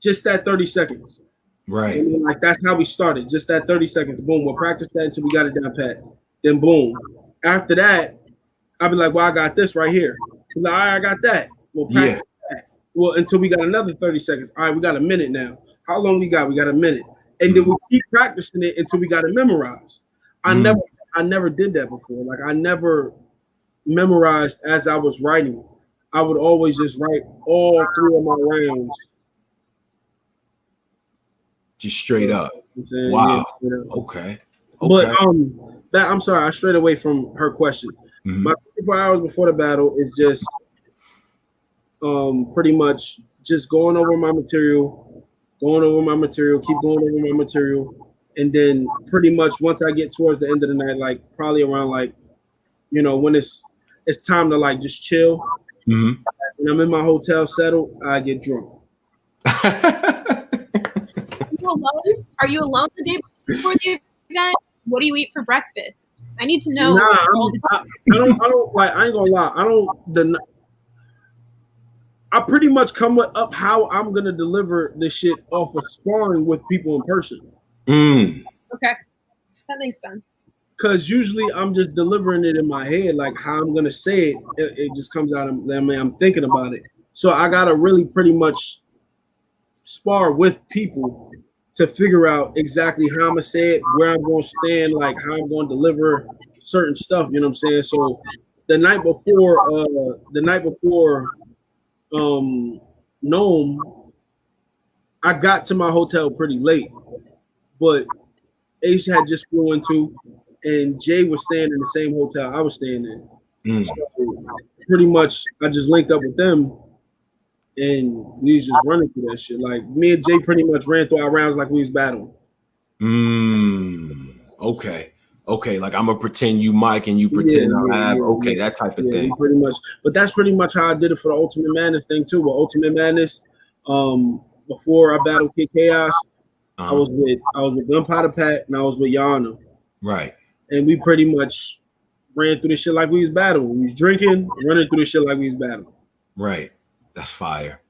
Just that 30 seconds. Right. And then, like that's how we started. Just that 30 seconds. Boom. We'll practice that until we got it down pat. Then boom. After that, I'll be like, "Well, I got this right here." He's like, "All right, I got that." We'll practice that. Well, until we got another 30 seconds. All right, we got a minute now. How long we got? We got a minute. And then we keep practicing it until we got it memorized. I never did that before. Like I never memorized as I was writing. I would always just write all 3 of my rounds. Just straight up. Wow. Yeah, okay. But I'm sorry, I strayed away from her question. My 24 hours before the battle is just pretty much just going over my material, keep going over my material, and then pretty much once I get towards the end of the night, like probably around like, when it's time to like just chill. When I'm in my hotel settled, I get drunk. Are you alone the day before the event? What do you eat for breakfast? I need to know. I don't like. I ain't gonna lie. I pretty much come up how I'm gonna deliver this shit off of sparring with people in person. Okay, that makes sense. Because usually I'm just delivering it in my head, like how I'm gonna say it. It just comes out of I'm thinking about it. So I gotta really pretty much spar with people to figure out exactly how I'm gonna say it, where I'm gonna stand, like how I'm gonna deliver certain stuff. You know what I'm saying? So the night before NOME, I got to my hotel pretty late, but Ace had just flew into, and Jade was staying in the same hotel I was staying in. So pretty much, I just linked up with them. And we was just running through that shit. Like me and Jay pretty much ran through our rounds like we was battling. Okay. Like I'm gonna pretend you Mike and you pretend I have. That type of thing. Pretty much. But that's pretty much how I did it for the Ultimate Madness thing too. With Ultimate Madness, before I battled Kid Chaos, I was with Gunpowder Pat and I was with Yana. Right. And we pretty much ran through the shit like we was battling. We was drinking, running through the shit like we was battling. Right. That's fire.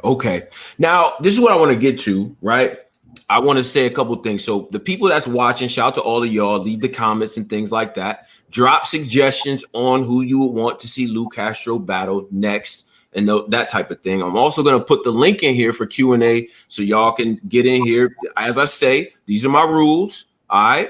Okay. Now, this is what I want to get to, right? I want to say a couple things. So the people that's watching, shout out to all of y'all, leave the comments and things like that. Drop suggestions on who you would want to see Lu Castro battle next and that type of thing. I'm also going to put the link in here for Q&A so y'all can get in here. As I say, these are my rules. All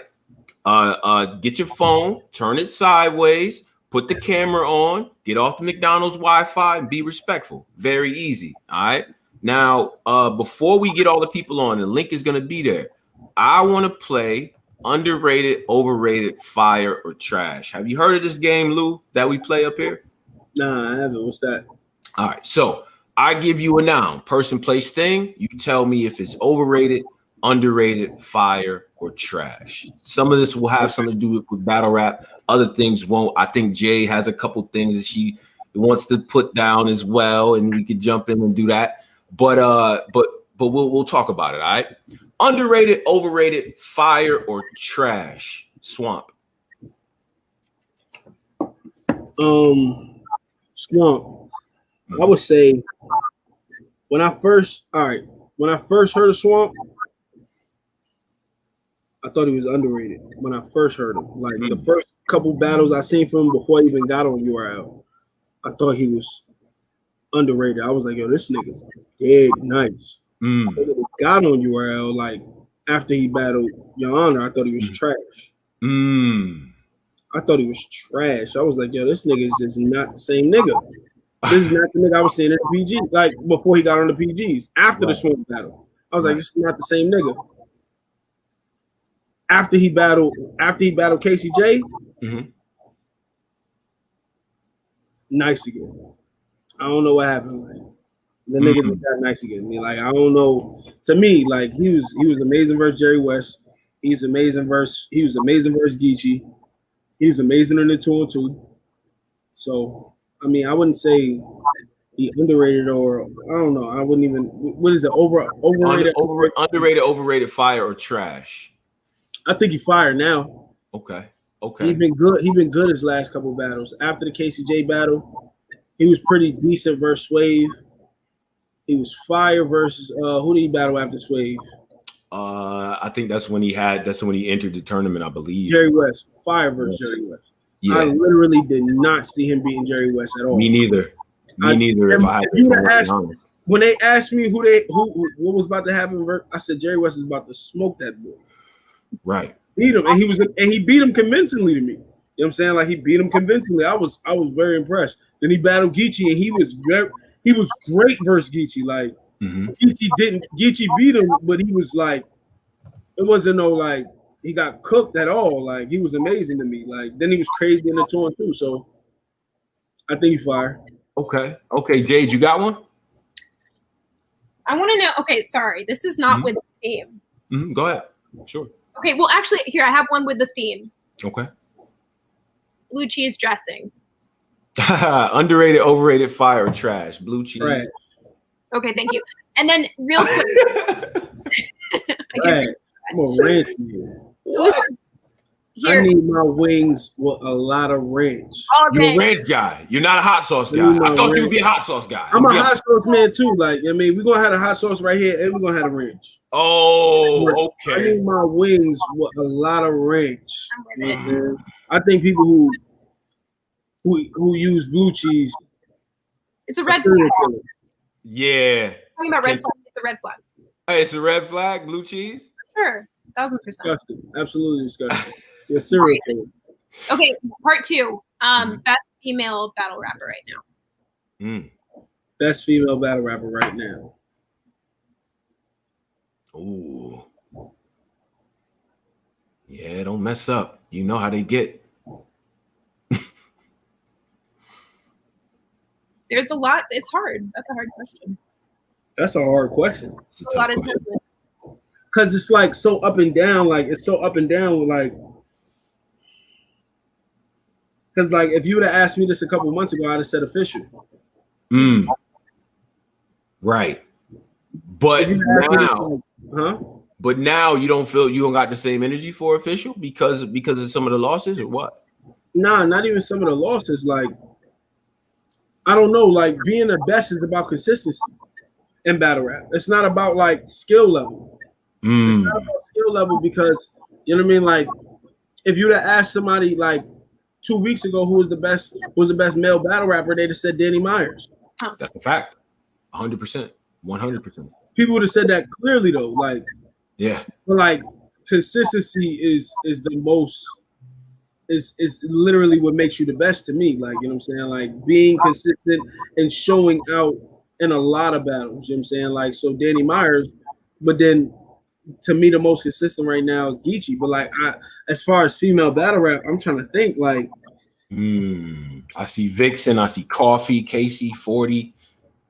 right. Get your phone, turn it sideways, put the camera on, get off the McDonald's Wi-Fi, and be respectful. Very easy. All right. Now, before we get all the people on, the link is going to be there. I want to play underrated, overrated, fire, or trash. Have you heard of this game, Lou, that we play up here? Nah, I haven't. What's that? All right. So I give you a noun, person, place, thing. You tell me if it's overrated, underrated, fire, or trash. Some of this will have something to do with battle rap. Other things won't. I think Jay has a couple things that she wants to put down as well, and we could jump in and do that. But we'll talk about it. All right. Underrated, overrated, fire, or trash. Swamp. Swamp. I would say when I first heard of Swamp, I thought he was underrated when I first heard him. Like the first couple battles I seen from him before he even got on URL, I thought he was underrated. I was like, yo, this nigga's dead nice. Got on URL, like after he battled Your Honor, I thought he was trash. I thought he was trash. I was like, yo, this nigga is just not the same nigga. This is not the nigga I was seeing in the PG, like before he got on the PGs. After the smoke battle, I was like, this is not the same nigga. After he battled Casey J, nice again. I don't know what happened. Like the nigga just got nice again. I mean, like I don't know. To me, like he was amazing versus Jerry West. He was amazing versus Geechee. He was amazing in the 2-on-2. So I mean, I wouldn't say he underrated or I don't know. I wouldn't even. What is it? Overrated? Underrated, overrated, fire or trash? I think he fired now. Okay. He's been good. He's been good his last couple battles. After the KCJ battle, he was pretty decent versus Swave. He was fire versus who did he battle after Swave? I think that's when he entered the tournament, I believe. Jerry West. Fire versus Jerry West. Yeah. I literally did not see him beating Jerry West at all. Me neither. If I had to when they asked me what was about to happen, I said Jerry West is about to smoke that boy. Right. Beat him, and he beat him convincingly to me. You know what I'm saying? Like he beat him convincingly. I was very impressed. Then he battled Geechee, and he was great versus Geechee. Like Geechee beat him, but he was like, it wasn't no like he got cooked at all. Like he was amazing to me. Like then he was crazy in the 2-on-2. So I think he fired. Okay, Jade, you got one? I want to know. Okay, sorry, this is not with the theme. Go ahead. Sure. Okay, well, actually, here I have one with the theme. Okay. Blue cheese dressing. Underrated, overrated, fire or trash? Blue cheese. Trash. Okay, thank you. And then real quick. I'm a ranch I need my wings with a lot of ranch. You're a ranch guy. You're not a hot sauce guy. I thought you would be a hot sauce guy. I'm a hot sauce man too. Like, I mean, we're gonna have a hot sauce right here, and we're gonna have a ranch. Oh, okay. I need my wings with a lot of ranch. I think people who use blue cheese, it's a red flag. Yeah. Talking about red flag, it's a red flag. Hey, it's a red flag, blue cheese? Sure, 1000%. Disgusting. Absolutely disgusting. You're serial killer. Okay, part 2. Best female battle rapper right now. Best female battle rapper right now. Ooh. Yeah, don't mess up. You know how they get. There's a lot. It's hard. That's a hard question. That's a hard question. It's a lot of question. Because it's like so up and down. Like it's so up and down. Like, because like if you would have asked me this a couple months ago, I'd have said official. Right. But now, But now you don't feel you don't got the same energy for official because of some of the losses or what? Nah, not even some of the losses. Like, I don't know. Like being the best is about consistency in battle rap. It's not about like skill level. It's not about skill level because you know what I mean. Like, if you'd have asked somebody like 2 weeks ago who was the best male battle rapper, they'd have said Danny Myers. That's a fact. 100%. 100%. People would have said that clearly though. Like, yeah. But like consistency is the most is literally what makes you the best to me. Like, you know what I'm saying? Like being consistent and showing out in a lot of battles. You know what I'm saying? Like, so Danny Myers, but then to me the most consistent right now is Geechee. But like as far as female battle rap, I'm trying to think like I see Vixen, I see Coffee, Casey, 40.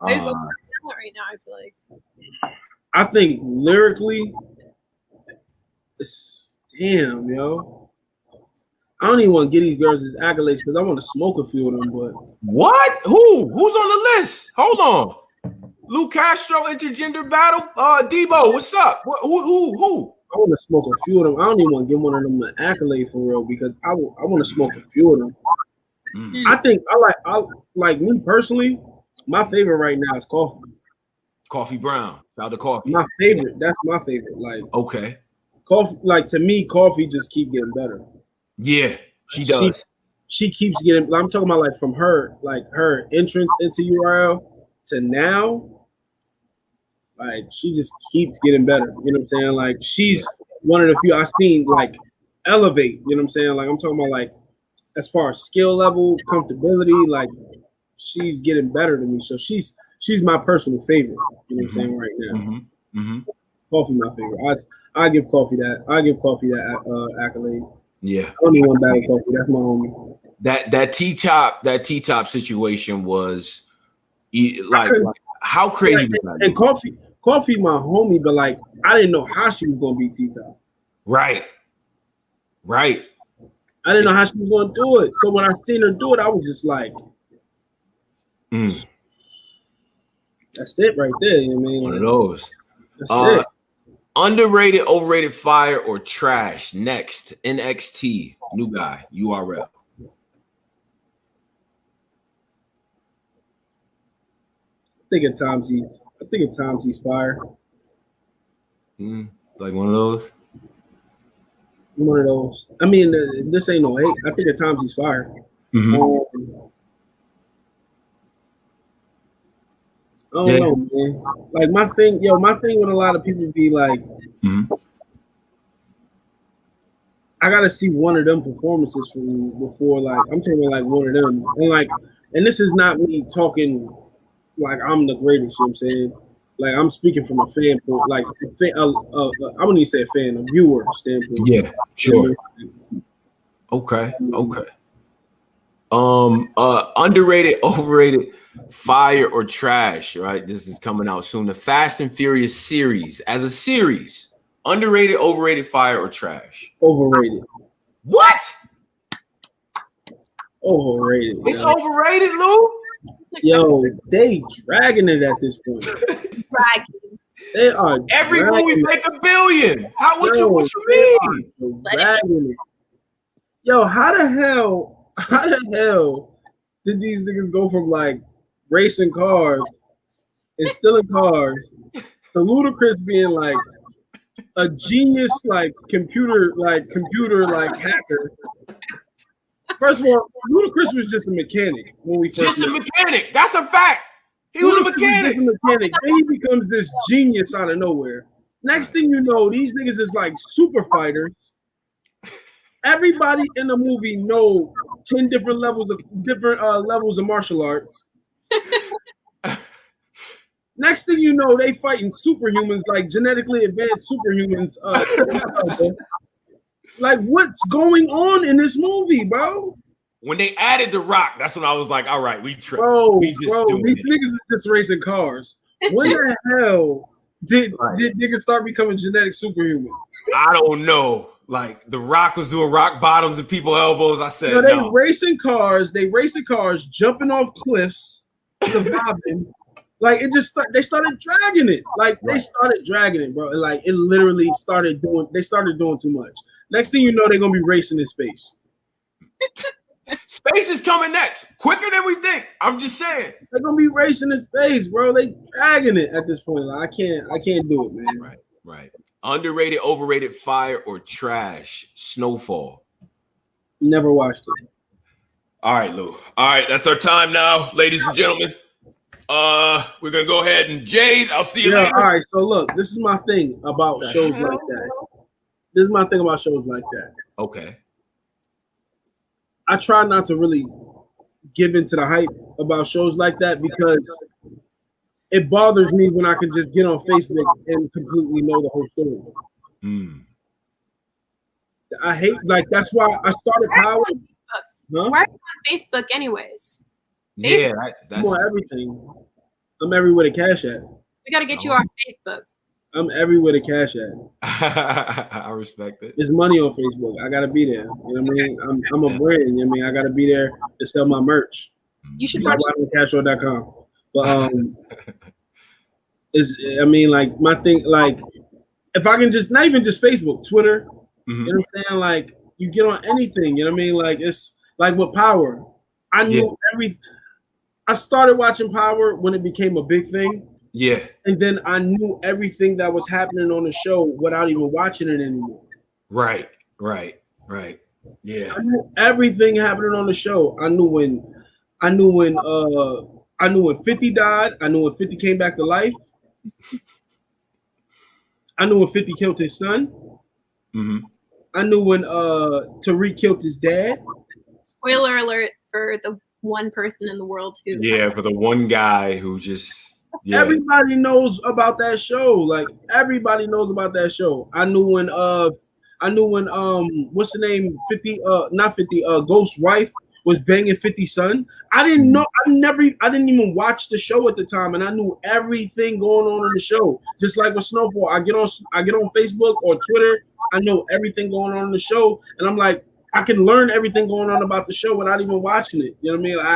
There's a lot of talent right now, I feel like. I think lyrically, damn, yo. I don't even want to get these girls as accolades because I want to smoke a few of them, but what? Who's on the list? Hold on. Lu Castro intergender battle. Debo, what's up? Who? I want to smoke a few of them. I don't even want to give one of them an accolade for real because I want to smoke a few of them. I think I like me personally. My favorite right now is Coffee. Coffee Brown. Shout out to Coffee. My favorite. That's my favorite. Like okay. Coffee. Like to me, Coffee just keep getting better. Yeah, she does. She keeps getting. I'm talking about like from her entrance into URL to now. Like she just keeps getting better. You know what I'm saying? Like she's one of the few I've seen like elevate. You know what I'm saying? Like I'm talking about like as far as skill level, comfortability, like she's getting better than me. So she's my personal favorite. You know what I'm saying right now. Coffee, my favorite. I give Coffee that. Accolade. Yeah. Only one battle Coffee. That's my homie. That T-top situation was like how crazy was that? And Coffee, my homie, but like I didn't know how she was gonna beat T-top. Right. I didn't know how she was gonna do it. So when I seen her do it, I was just like, that's it right there. You know what I mean? One of those. That's it. Underrated, overrated, fire, or trash. Next, NXT, new guy, URL. I think at times he's fire. Like one of those. One of those. I mean, this ain't no hate. I think at times he's fire. I don't know, man. Like my thing with a lot of people be like, I gotta see one of them performances from you before, like I'm talking like one of them, and this is not me talking like I'm the greatest. You know what I'm saying? Like I'm speaking from a fan point, like I wouldn't even say a fan, a viewer standpoint. Yeah, sure. Okay. Underrated, overrated, fire, or trash, right? This is coming out soon. The Fast and Furious series as a series. Underrated, overrated, fire, or trash? Overrated. What? Overrated. It's overrated, Lou? Yo, they dragging it at this point. They are every movie make $1 billion. What you mean? Dragging it. Yo, how the hell did these niggas go from like racing cars and stealing cars to Ludacris being like a genius computer hacker? First of all, Ludacris was just a mechanic when we first met. Mechanic. That's a fact. He was a mechanic. Then he becomes this genius out of nowhere. Next thing you know, these niggas is like super fighters. Everybody in the movie know 10 different levels of martial arts. Next thing you know, they fighting superhumans, like genetically advanced superhumans. Like, what's going on in this movie, bro? When they added The Rock, that's when I was like, all right, we tripped. These niggas are just racing cars. When the hell did niggas start becoming genetic superhumans? I don't know. Like, The Rock was doing rock bottoms and people elbows. I said, no. They racing cars, jumping off cliffs, surviving. Like, they started dragging it. They started dragging it, bro. Like, it literally they started doing too much. Next thing you know, they're going to be racing in space. Space is coming next, quicker than we think. I'm just saying. They're going to be racing in space, bro. They dragging it at this point. Like, I can't do it, man. Right. Underrated, overrated, fire, or trash? Snowfall. Never watched it. All right, Lou. All right, that's our time now, ladies and gentlemen. We're gonna go ahead and Jade. I'll see you later. All right. So look, this is my thing about shows like that. Okay. I try not to really give into the hype about shows like that because it bothers me when I can just get on Facebook and completely know the whole story. I hate that's why I started Power. Why are you on Facebook anyways? Yeah, that's everything. I'm everywhere to Cash App. We got to get you on Facebook. I'm everywhere to Cash App. I respect it. There's money on Facebook. I gotta be there. You know what I mean? I'm a brand. You know what I mean? I gotta be there to sell my merch. You should watch Cashrow.com. But my thing, if I can just not even just Facebook, Twitter. You know what I'm saying? Like, you get on anything. You know what I mean? Like, it's like with Power. I knew everything. I started watching Power when it became a big thing. Yeah. And then I knew everything that was happening on the show without even watching it anymore. Right. Yeah. I knew everything happening on the show. I knew when 50 died. I knew when 50 came back to life. I knew when 50 killed his son. I knew when Tariq killed his dad. Spoiler alert for the one person in the world who. Yeah, for the one guy who just. Yeah. Everybody knows about that show. Like everybody knows about that show. I knew when what's the name? 50 not 50 Ghost wife was banging 50 Son. I didn't know. I didn't even watch the show at the time, and I knew everything going on in the show. Just like with Snowfall, I get on Facebook or Twitter. I know everything going on in the show, and I'm like, I can learn everything going on about the show without even watching it. You know what I mean? Like,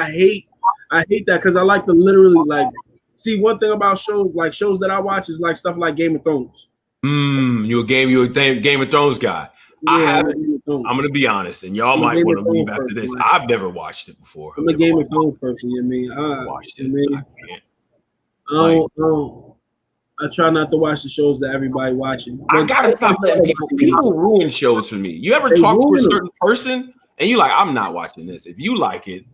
I hate that because I like to literally like see one thing about shows that I watch is like stuff like Game of Thrones. You're a Game of Thrones guy. Yeah, I haven't. I'm gonna be honest, and y'all might want to leave after this. I've never watched it before. I'm a Game of Thrones person. You know what I mean? I watched it. I can't. I try not to watch the shows that everybody watching. I gotta stop letting people ruin shows for me. You ever talk to a certain person and you like, I'm not watching this. If you like it,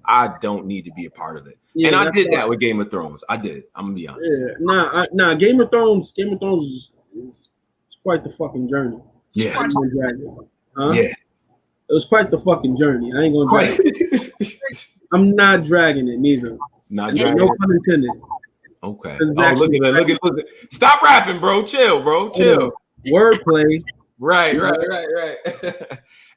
I don't need to be a part of it. Yeah, and I did that with Game of Thrones. I did. I'm gonna be honest. Yeah, nah. Game of Thrones is quite the fucking journey. Yeah. Huh? Yeah. It was quite the fucking journey. I ain't gonna drag it. I'm not dragging it neither. Not dragging. No pun intended. Okay. Oh, look at that. Look at. Stop rapping, bro. Chill, bro. Chill. Wordplay. Right.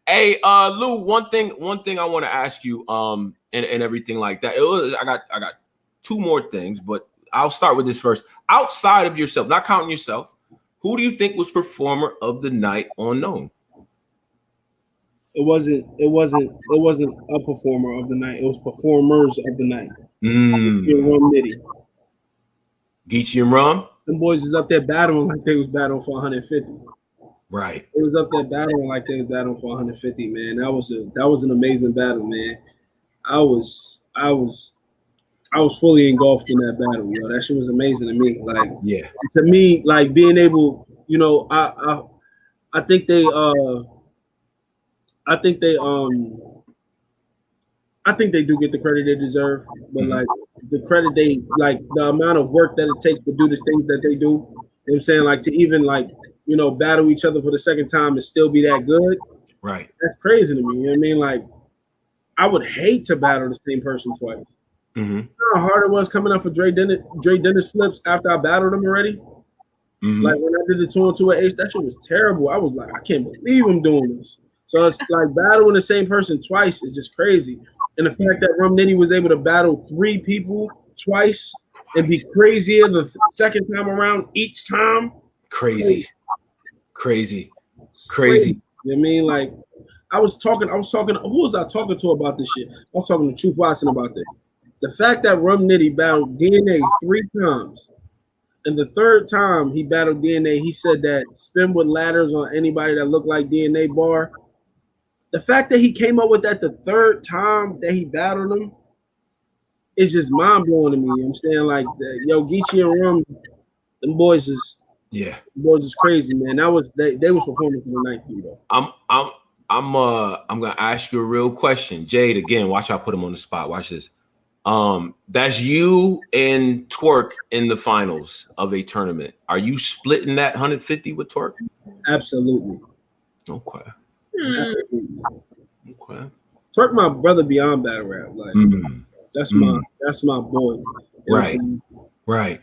Hey, Lou, one thing I want to ask you, and everything like that. I got two more things, but I'll start with this first. Outside of yourself, not counting yourself, who do you think was performer of the night on NOME? It wasn't a performer of the night. It was performers of the night. Geechee and Rum. Them boys is up there battling like they was battling for 150. Right. It was up there battling like they was battling for 150, man. That was an amazing battle, man. I was fully engulfed in that battle, yo. That shit was amazing to me. Like, yeah. To me, like being able, you know, I think they do get the credit they deserve, but like the credit the amount of work that it takes to do the things that they do, you know what I'm saying? Like to even like, you know, battle each other for the second time and still be that good. Right. That's crazy to me. You know what I mean? Like I would hate to battle the same person twice. You know how hard it was coming up for Dre Dennis flips after I battled him already? Like when I did the 2-on-2 with Ace, that shit was terrible. I was like, I can't believe I'm doing this. So it's like battling the same person twice is just crazy. And the fact that Rum Nitty was able to battle 3 people twice and be crazier the second time around each time. Crazy. You know what I mean? Like I was talking, who was I talking to about this shit? I was talking to Truth Watson about this. The fact that Rum Nitty battled DNA 3 times, and the third time he battled DNA, he said that spin with ladders on anybody that looked like DNA bar. The fact that he came up with that the third time that he battled him is just mind blowing to me. You know what I'm saying? Like, Geechee and Rum, them boys is crazy, man. That was they was performance of the night for you though. I'm gonna ask you a real question, Jade. Again, watch I put him on the spot. Watch this. That's you and Twerk in the finals of a tournament. Are you splitting that 150 with Twerk? Absolutely. Okay. Okay. Twerk, my brother beyond battle rap. Like that's my boy. Right. Right.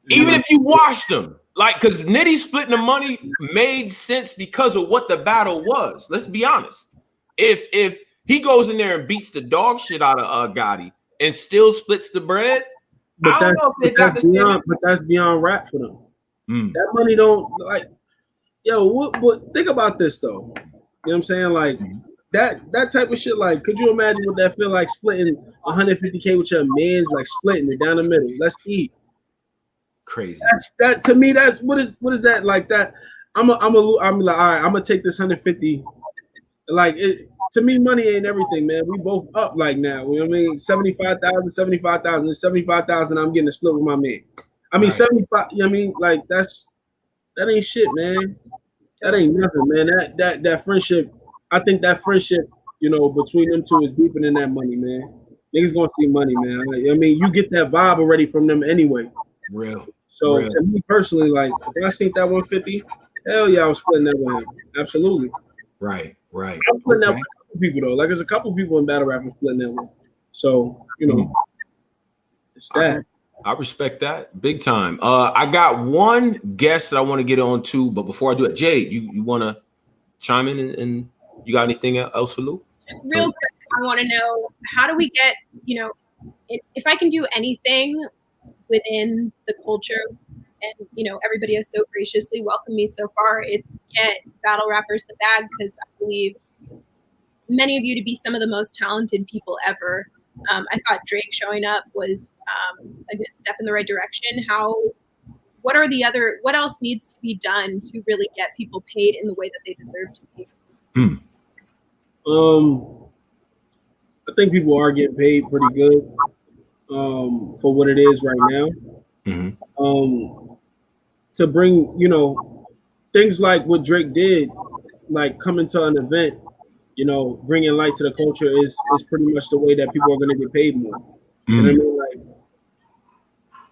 Even if you watched them, like, because Nitty splitting the money made sense because of what the battle was. Let's be honest. If he goes in there and beats the dog shit out of Gotti and still splits the bread, I don't know if they got the but that's beyond rap for them. That money don't like. Yo, but think about this though. You know what I'm saying? Like that type of shit. Like, could you imagine what that feel like splitting 150K with your mans, like splitting it down the middle? Let's eat. Crazy. That to me, that's what is that like that? I'm like, all right, I'm gonna take this 150. Like it to me, money ain't everything, man. We both up like now. You know what I mean? 75,000. It's 75,000. I'm getting a split with my man. I mean, 75. You know what I mean? Like that ain't shit, man. That ain't nothing, man. That friendship, I think that friendship, you know, between them two is deeper than that money, man. Niggas gonna see money, man. I mean, you get that vibe already from them anyway. Real. So to me personally, like if I seen that 150, hell yeah, I was splitting that with him. Absolutely. Right. Right. I'm splitting that with a couple people though. Like there's a couple people in battle rap I'm splitting that with. So you know, it's that. I respect that big time. I got one guest that I want to get on to, but before I do it, Jade, you want to chime in and you got anything else for Lou? Just real quick, I want to know, how do we get, you know, if I can do anything within the culture, and you know, everybody has so graciously welcomed me so far, it's get battle rappers the bag, because I believe many of you to be some of the most talented people ever. I thought Drake showing up was a good step in the right direction. What else needs to be done to really get people paid in the way that they deserve to be? I think people are getting paid pretty good for what it is right now. To bring, you know, things like what Drake did, like coming to an event, you know, bringing light to the culture is pretty much the way that people are going to get paid more. You know what I mean? Like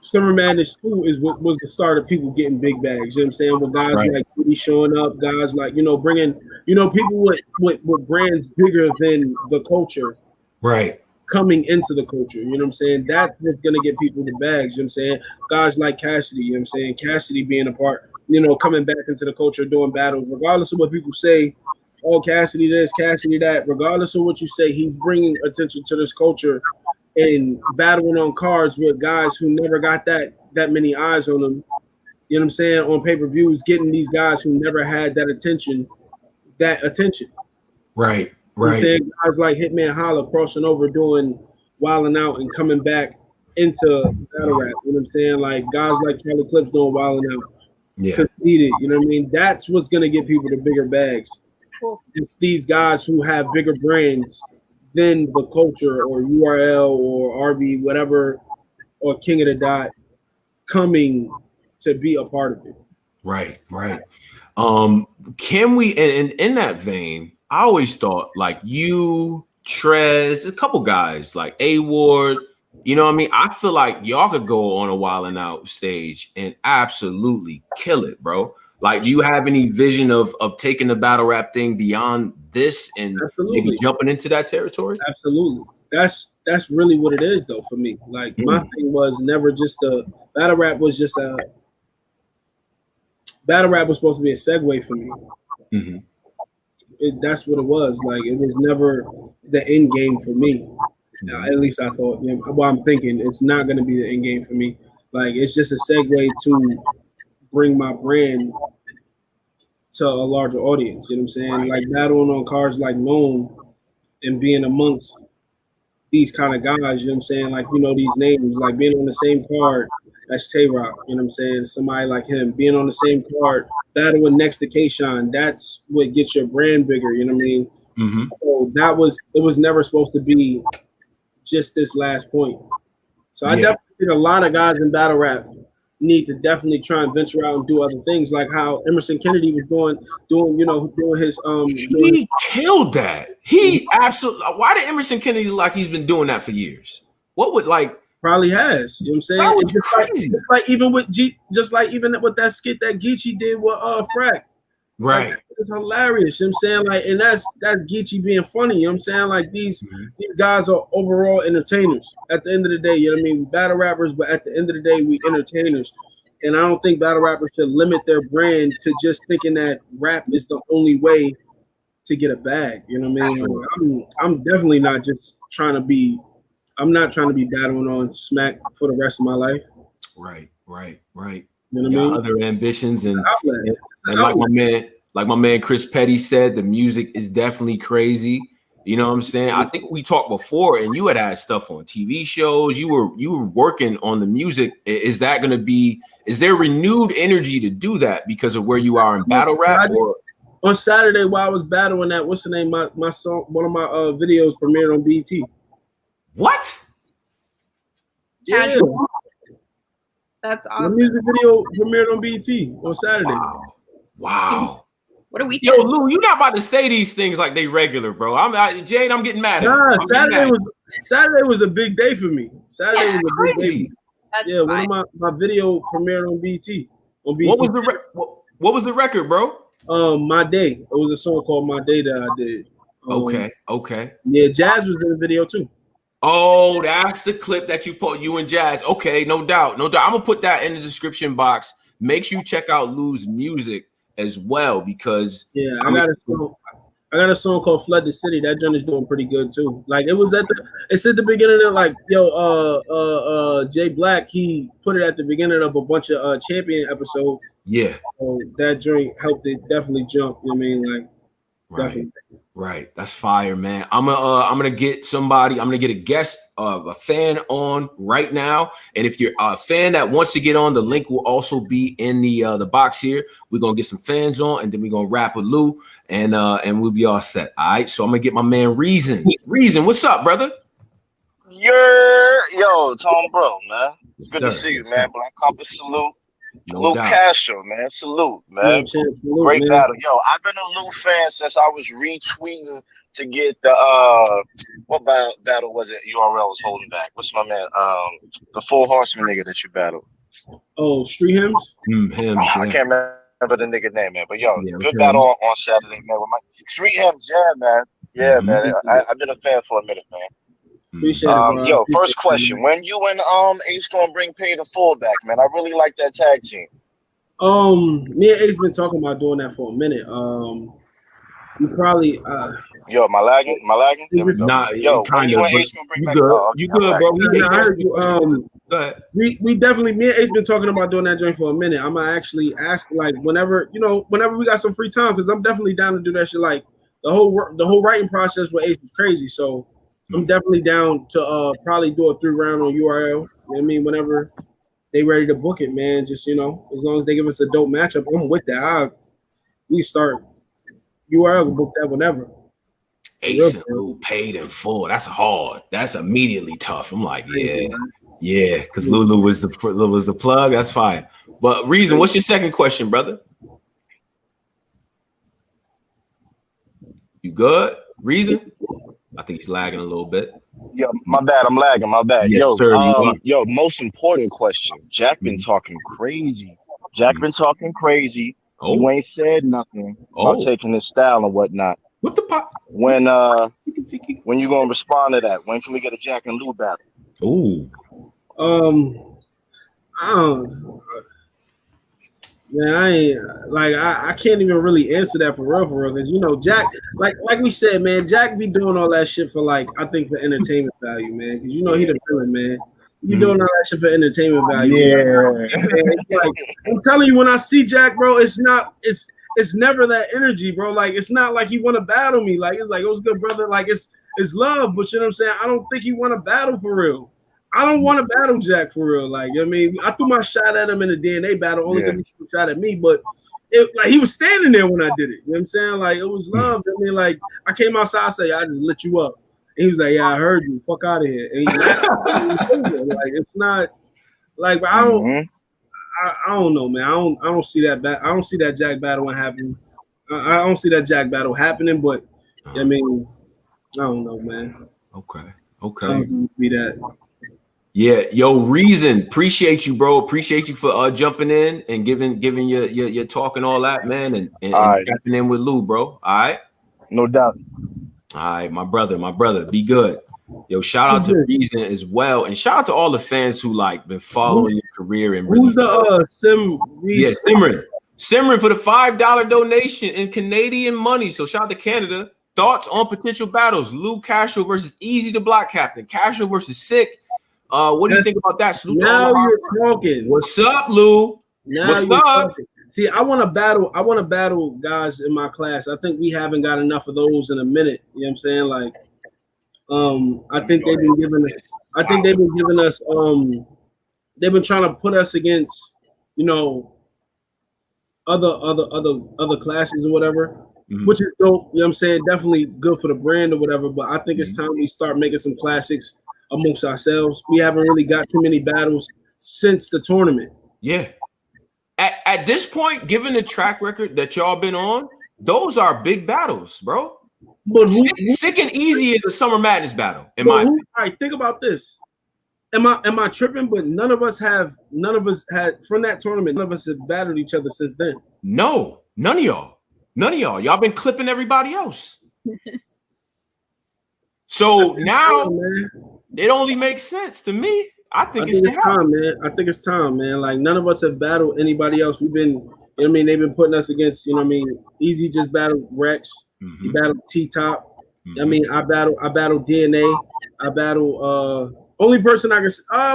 Summer Madness 2 is what was the start of people getting big bags. You know what I'm saying? With guys like Goonies showing up, guys like, you know, bringing, you know, people with brands bigger than the culture. Right. Coming into the culture, you know what I'm saying? That's what's gonna get people the bags, you know what I'm saying? Guys like Cassidy, you know what I'm saying? Cassidy being a part, you know, coming back into the culture, doing battles, regardless of what people say, oh, Cassidy this, Cassidy that, regardless of what you say, he's bringing attention to this culture and battling on cards with guys who never got that many eyes on them, you know what I'm saying? On pay-per-views, getting these guys who never had that attention. Right. You know what I'm saying? Guys like Hitman Holla crossing over, doing Wildin' Out and coming back into battle rap. You know what I'm saying? Like guys like Charlie Clips doing Wildin' Out. Yeah. Conceited, you know what I mean? That's what's gonna get people the bigger bags. Cool. It's these guys who have bigger brands than the culture or URL or RB, whatever, or King of the Dot coming to be a part of it. Right. Can we, and in that vein, I always thought like you, Trez, a couple guys like A-Ward, you know what I mean? I feel like y'all could go on a Wildin' Out stage and absolutely kill it, bro. Like, do you have any vision of taking the battle rap thing beyond this and maybe jumping into that territory? Absolutely. That's really what it is though for me. Like my thing was never just battle rap was just battle rap was supposed to be a segue for me. That's what it was. Like it was never the end game for me. At least I thought. You know, well, I'm thinking it's not going to be the end game for me. Like it's just a segue to bring my brand to a larger audience. You know what I'm saying? Like battling on cards like NOME and being amongst these kind of guys. You know what I'm saying? Like, you know, these names, like being on the same card as Tay-Rock. You know what I'm saying? Somebody like him being on the same card, battling next to K-Shine. That's what gets your brand bigger. You know what I mean? So it was never supposed to be just this last point. So I definitely think a lot of guys in battle rap need to definitely try and venture out and do other things, like how Emerson Kennedy was doing his he killed that. He absolutely. Why did Emerson Kennedy look like he's been doing that for years? What would like probably has, you know what I'm saying? That was just crazy. Like even with even with that skit that Geechee did with Frack. Right. Like, it's hilarious, you know what I'm saying? Like, and that's Geechee being funny, you know what I'm saying? Like these guys are overall entertainers at the end of the day, you know what I mean? We battle rappers, but at the end of the day, we entertainers. And I don't think battle rappers should limit their brand to just thinking that rap is the only way to get a bag. You know what I mean? Like, I'm definitely not just trying to be. I'm not trying to be battling on smack for the rest of my life. Right. You know what I mean? Other ambitions and like my man Chris Petty said, the music is definitely crazy. You know what I'm saying? I think we talked before, and you had stuff on TV shows. You were working on the music. Is that going to be? Is there renewed energy to do that because of where you are in battle rap? Or on Saturday while I was battling that, what's the name? My song, one of my videos premiered on BET. What? Yeah. That's awesome. The music video premiered on BET on Saturday. Wow. What are we? Yo, Lou, you're not about to say these things like they regular, bro. Jade, I'm getting mad at you. Saturday was a big day for me. Saturday was a big day. That's one of my video premiered on BET. What was the record, bro? My Day. It was a song called My Day that I did. Okay. Yeah, Jazz was in the video too. Oh, that's the clip that you put, you and Jazz. Okay, no doubt. I'm gonna put that in the description box. Make sure you check out Lou's music as well, because I got a song called Flood the City. That joint is doing pretty good too. Like it's at the beginning of like, Jay Black, he put it at the beginning of a bunch of champion episodes. Yeah. So that joint helped it definitely jump. You know what I mean? Like, definitely. Right. That's fire, man. I'm gonna get somebody, I'm gonna get a guest, a fan on right now. And if you're a fan that wants to get on, the link will also be in the box here. We're gonna get some fans on, and then we're gonna rap with Lou, and we'll be all set. All right. So I'm gonna get my man Reason. Reason, what's up, brother? Yo, Tom Bro, man. It's good to see you, man. Black Compass salute. Lu Castro, man. Salute, man. Great man. Battle. Yo, I've been a Lou fan since I was retweeting to get the what battle was it URL was holding back? What's my man? The 4 Horsemen nigga that you battled. Oh, Street Hymns? Hymns, I can't remember the nigga name, man. But yo, good battle on Saturday, man. With my Street Hymns, yeah, man. Yeah, man. I've been a fan for a minute, man. Appreciate it, yo, first question. When you and Ace gonna bring Paid in Full back, man? I really like that tag team. Me and Ace been talking about doing that for a minute. We probably yo, am I lagging? There we go. Nah, yo, when you and Ace gonna bring back? You good, bro. Go ahead. We definitely, me and Ace been talking about doing that joint for a minute. I'm gonna actually ask, like, whenever we got some free time, because I'm definitely down to do that shit. Like the whole writing process with Ace is crazy, so I'm definitely down to probably do a 3-round on URL. You know what I mean? Whenever they ready to book it, man. Just, as long as they give us a dope matchup, I'm with that. We start URL, book that whenever. Ace and Lou Paid in Full. That's hard. That's immediately tough. I'm like, yeah, because Lulu was the plug. That's fine. But Reason, what's your second question, brother? You good? Reason? I think he's lagging a little bit. Yo, my bad. I'm lagging. My bad. Yes, yo, sir, most important question. Jack been talking crazy. Oh. You ain't said nothing about taking his style and whatnot. What the pop? When you gonna respond to that? When can we get a Jack and Lou battle? Ooh. Man, I can't even really answer that for real, because Jack, like we said, man, Jack be doing all that shit for, like, I think for entertainment value, man, because he the villain, man. You doing all that shit for entertainment value. Yeah. Like, I'm telling you, when I see Jack, bro, it's never that energy, bro. Like, it's not like he want to battle me. Like, it's like, it was good, brother. Like, it's love, but you know what I'm saying? I don't think he want to battle for real. I don't want to battle Jack for real. Like, I mean, I threw my shot at him in the DNA battle, only because he threw a shot at me, but he was standing there when I did it. You know what I'm saying? Like, it was love. I mean, like, I came outside, I said, I just lit you up. And he was like, yeah, I heard you. Fuck out of here. And he laughed. Like, it's not like, but I don't know, man. I don't see that I don't see that Jack battle happening. I don't see that Jack battle happening, but I mean, I don't know, man. Okay. I don't be that. Yeah, yo, Reason, appreciate you, bro. Appreciate you for jumping in and giving your talk and all that, man, and tapping in with Lou, bro. All right, no doubt. All right, my brother, be good. Yo, shout out to Reason as well, and shout out to all the fans who been following your career and really. Who's the Simran for the $5 donation in Canadian money. So shout out to Canada. Thoughts on potential battles: Lu Castro versus Easy the Block Captain, Castro versus Sick. What do you think about that? Salute now you're talking. What's up, Lou? What's up? Talking. See, I want to battle guys in my class. I think we haven't got enough of those in a minute. You know what I'm saying? Like, I think they've been giving us. They've been trying to put us against, other classes or whatever, which is dope. You know what I'm saying? Definitely good for the brand or whatever. But I think it's time we start making some classics amongst ourselves. We haven't really got too many battles since the tournament. Yeah. At this point, given the track record that y'all been on, those are big battles, bro. But Sick and Easy is a Summer Madness battle. All right, think about this. Am I tripping? But none of us had from that tournament. None of us have battled each other since then. No, none of y'all. None of y'all. Y'all been clipping everybody else. So now it only makes sense to me. I think it's time, man. I think it's time, man. Like none of us have battled anybody else. We've been, you know what I mean? They've been putting us against, you know what I mean? Easy just battled Rex. He battled T-Top. I mean, I battled DNA. I battled only person I can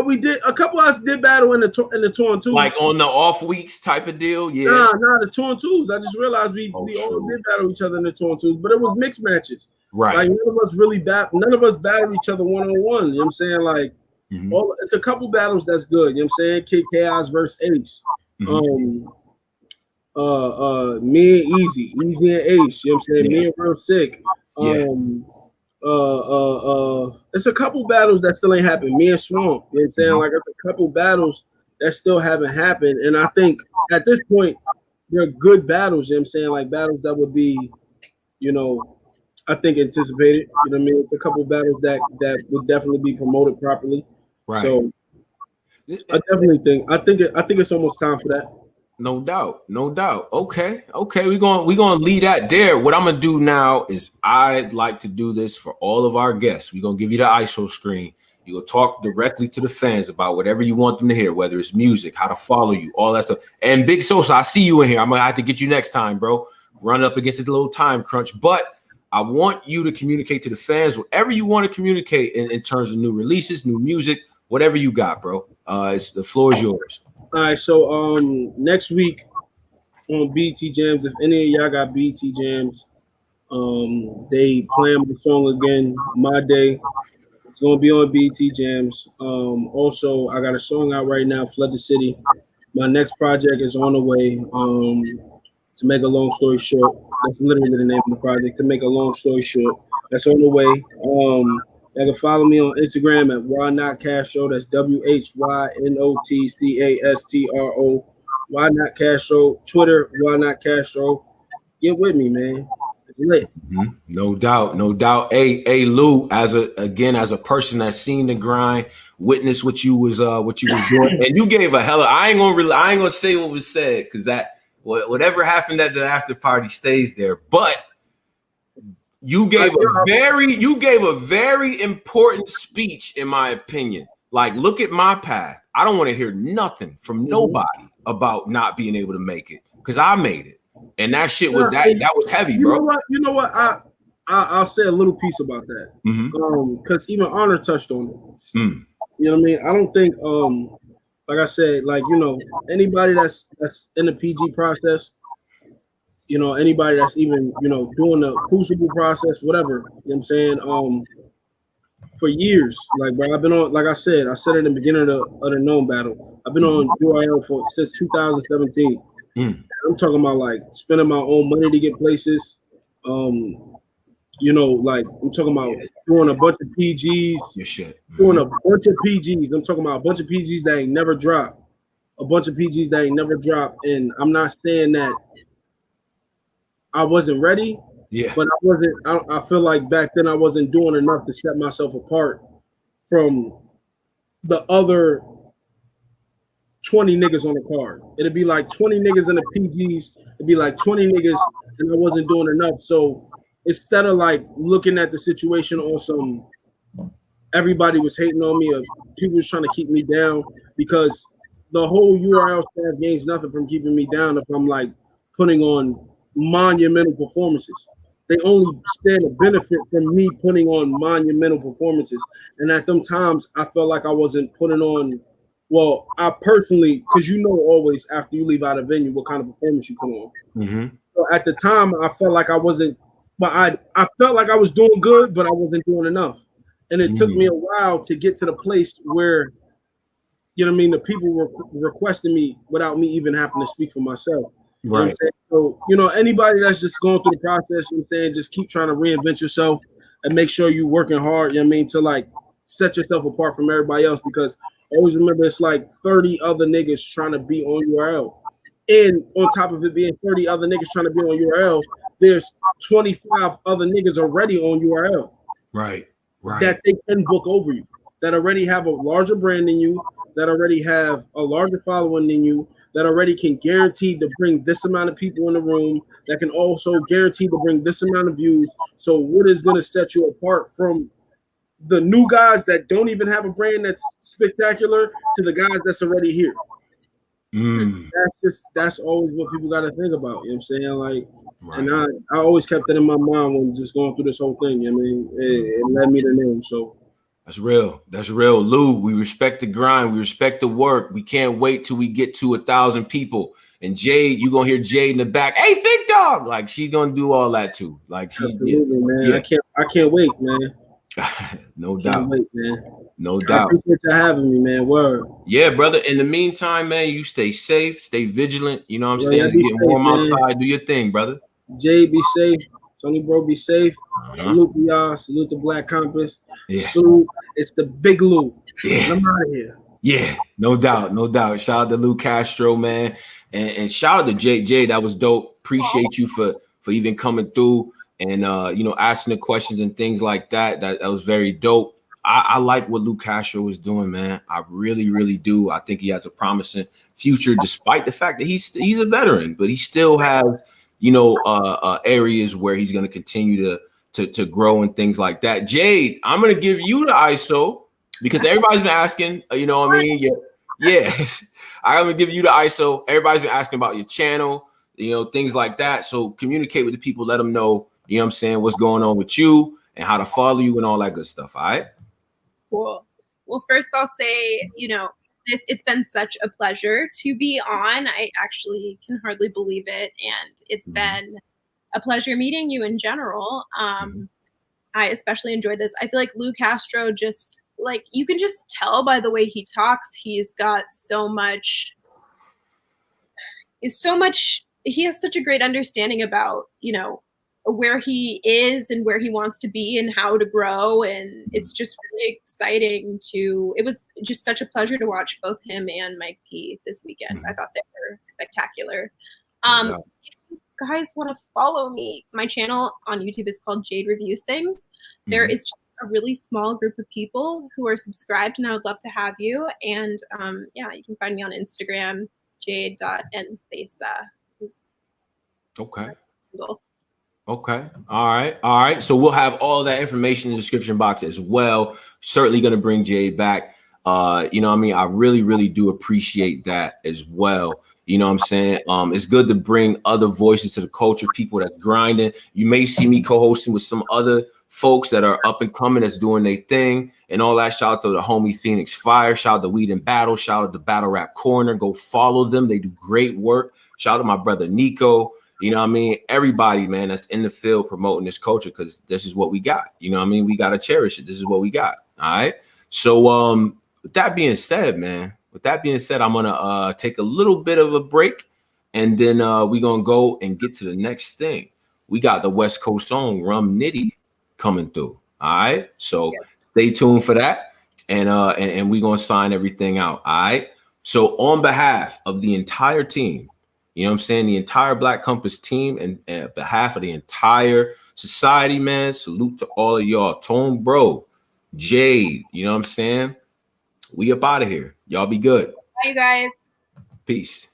we did a couple of us did battle in the 2-on-2s. Like on the off weeks type of deal. Yeah. Nah, the 2-on-2s. I just realized we all did battle each other in the 2-on-2s, but it was mixed matches. Right. Like none of us battled each other one-on-one. You know what I'm saying? Like it's a couple battles that's good. You know what I'm saying? Kid Chaos versus Ace. Me and Easy and Ace. You know what I'm saying? Me and Real Sick. It's a couple battles that still ain't happened. Me and Swamp, you know what I'm saying? Like it's a couple battles that still haven't happened. And I think at this point, they're good battles, you know what I'm saying? Like battles that would be, you know, I think anticipated. You know what I mean? It's a couple battles that would definitely be promoted properly. Right. So I definitely think it's almost time for that. No doubt. Okay. We're gonna leave that there. What I'm gonna do now is I'd like to do this for all of our guests. We're gonna give you the ISO screen. You'll talk directly to the fans about whatever you want them to hear, whether it's music, how to follow you, all that stuff. And Big Sosa, I see you in here. I'm gonna have to get you next time, bro. Run up against a little time crunch, but I want you to communicate to the fans whatever you want to communicate in terms of new releases, new music, whatever you got, bro. The floor is yours. All right, so next week on BT Jams, if any of y'all got BT Jams, they playing the song again, My Day. It's gonna be on BT Jams. Also, I got a song out right now, Flood the City. My next project is on the way. To make a long story short, that's literally the name of the project. To make a long story short, that's on the way. You can follow me on Instagram at Why Not Castro. That's WHYNOTCASTRO. Why Not Castro. Twitter, Why Not Castro. Get with me, man. It's lit. No doubt. Hey, Lou, as a person that's seen the grind, witnessed what you was doing, and you gave a hella. I ain't gonna say what was said because that whatever happened at the after party stays there, but. You gave a very important speech, in my opinion. Like, look at my path. I don't want to hear nothing from nobody about not being able to make it because I made it, and that shit was that was heavy, bro. You know what? I'll say a little piece about that because even Honor touched on it. You know what I mean? I don't think like I said, like anybody that's in the PG process. Anybody that's even, doing the crucible process, whatever, you know what I'm saying? For years, like, bro, I've been on, like I said in the beginning of the NOME battle, I've been on URL since 2017. I'm talking about like spending my own money to get places. Like I'm talking about doing a bunch of PGs, doing a bunch of PGs. I'm talking about a bunch of PGs that ain't never dropped, And I'm not saying that I wasn't ready, but I feel like back then I wasn't doing enough to set myself apart from the other 20 niggas on the card. It'd be like 20 niggas in the PGs. It'd be like 20 niggas, and I wasn't doing enough. So instead of like looking at the situation on some, everybody was hating on me, or people was trying to keep me down, because the whole URL staff gains nothing from keeping me down if I'm like putting on monumental performances. They only stand to benefit from me putting on monumental performances. And at them times, I felt like I wasn't putting on, well, I personally, because always after you leave out of venue, what kind of performance you put on. So at the time, I felt like I wasn't, but I felt like I was doing good, but I wasn't doing enough. And it took me a while to get to the place where, the people were requesting me without me even having to speak for myself. Right. So, anybody that's just going through the process, just keep trying to reinvent yourself and make sure you're working hard, to like set yourself apart from everybody else, because always remember it's like 30 other niggas trying to be on URL. And on top of it being 30 other niggas trying to be on URL, there's 25 other niggas already on URL. Right. That they can book over you, that already have a larger brand than you, that already have a larger following than you, that already can guarantee to bring this amount of people in the room, that can also guarantee to bring this amount of views. So what is going to set you apart from the new guys that don't even have a brand that's spectacular to the guys that's already here? That's always what people got to think about. You know what I'm saying? Like, right. And I always kept that in my mind when just going through this whole thing. I mean, it led me to NOME. So that's real. That's real. Lou, we respect the grind. We respect the work. We can't wait till we get to 1,000 people. And Jade, you're gonna hear Jade in the back. Hey, big dog! Like she's gonna do all that too. Like she's absolutely, man. Yeah. I can't wait, man. No doubt. Wait, man. No doubt. I appreciate you having me, man. Word. Yeah, brother. In the meantime, man, you stay safe, stay vigilant. You know what I'm saying? It's getting warm outside. Do your thing, brother. Jade, be safe. Tony, bro, be safe. Salute to y'all. Salute the Black Compass. Yeah. Salute. It's the big Lou. Yeah. I'm out of here. Yeah, no doubt, no doubt. Shout out to Lu Castro, man, and shout out to Jade. Jade, that was dope. Appreciate you for even coming through and you know, asking the questions and things like that. That was very dope. I like what Lu Castro is doing, man. I really, really do. I think he has a promising future, despite the fact that he's a veteran, but he still has, you know, areas where he's going to continue to grow and things like that. Jade, I'm going to give you the ISO because everybody's been asking, you know what I mean? Yeah. I'm going to give you the ISO. Everybody's been asking about your channel, you know, things like that. So communicate with the people, let them know, you know what I'm saying, what's going on with you and how to follow you and all that good stuff. All right. Cool. Well, first I'll say, you know, it's been such a pleasure to be on. I actually can hardly believe it. And it's been a pleasure meeting you in general. I especially enjoyed this. I feel like Lu Castro just, like, you can just tell by the way he talks. He's got he has such a great understanding about, you know, where he is and where he wants to be and how to grow. And it's just really exciting it was just such a pleasure to watch both him and Mike P this weekend. I thought they were spectacular. If you guys want to follow me, my channel on YouTube is called Jade Reviews Things. There is just a really small group of people who are subscribed, and I would love to have you. And yeah, you can find me on Instagram, jade.ncesa. Okay. Okay. All right. So we'll have all that information in the description box as well. Certainly going to bring Jade back. You know what I mean? I really, really do appreciate that as well. You know what I'm saying? It's good to bring other voices to the culture, people that's grinding. You may see me co-hosting with some other folks that are up and coming that's doing their thing and all that. Shout out to the homie Phoenix Fire. Shout out to Weed and Battle. Shout out to Battle Rap Corner. Go follow them. They do great work. Shout out to my brother Nico. You know what I mean? Everybody, man, that's in the field promoting this culture, because this is what we got. You know what I mean? We got to cherish it. This is what we got. All right. So with that being said, man, I'm going to take a little bit of a break, and then we're going to go and get to the next thing. We got the West Coast on Rum Nitty coming through. All right. So stay tuned for that. And we're going to sign everything out. All right. So on behalf of the entire team, you know what I'm saying, the entire Black Compass team, and on behalf of the entire society, man, salute to all of y'all. Tone Bro, Jade, you know what I'm saying? We up out of here. Y'all be good. Bye, you guys. Peace.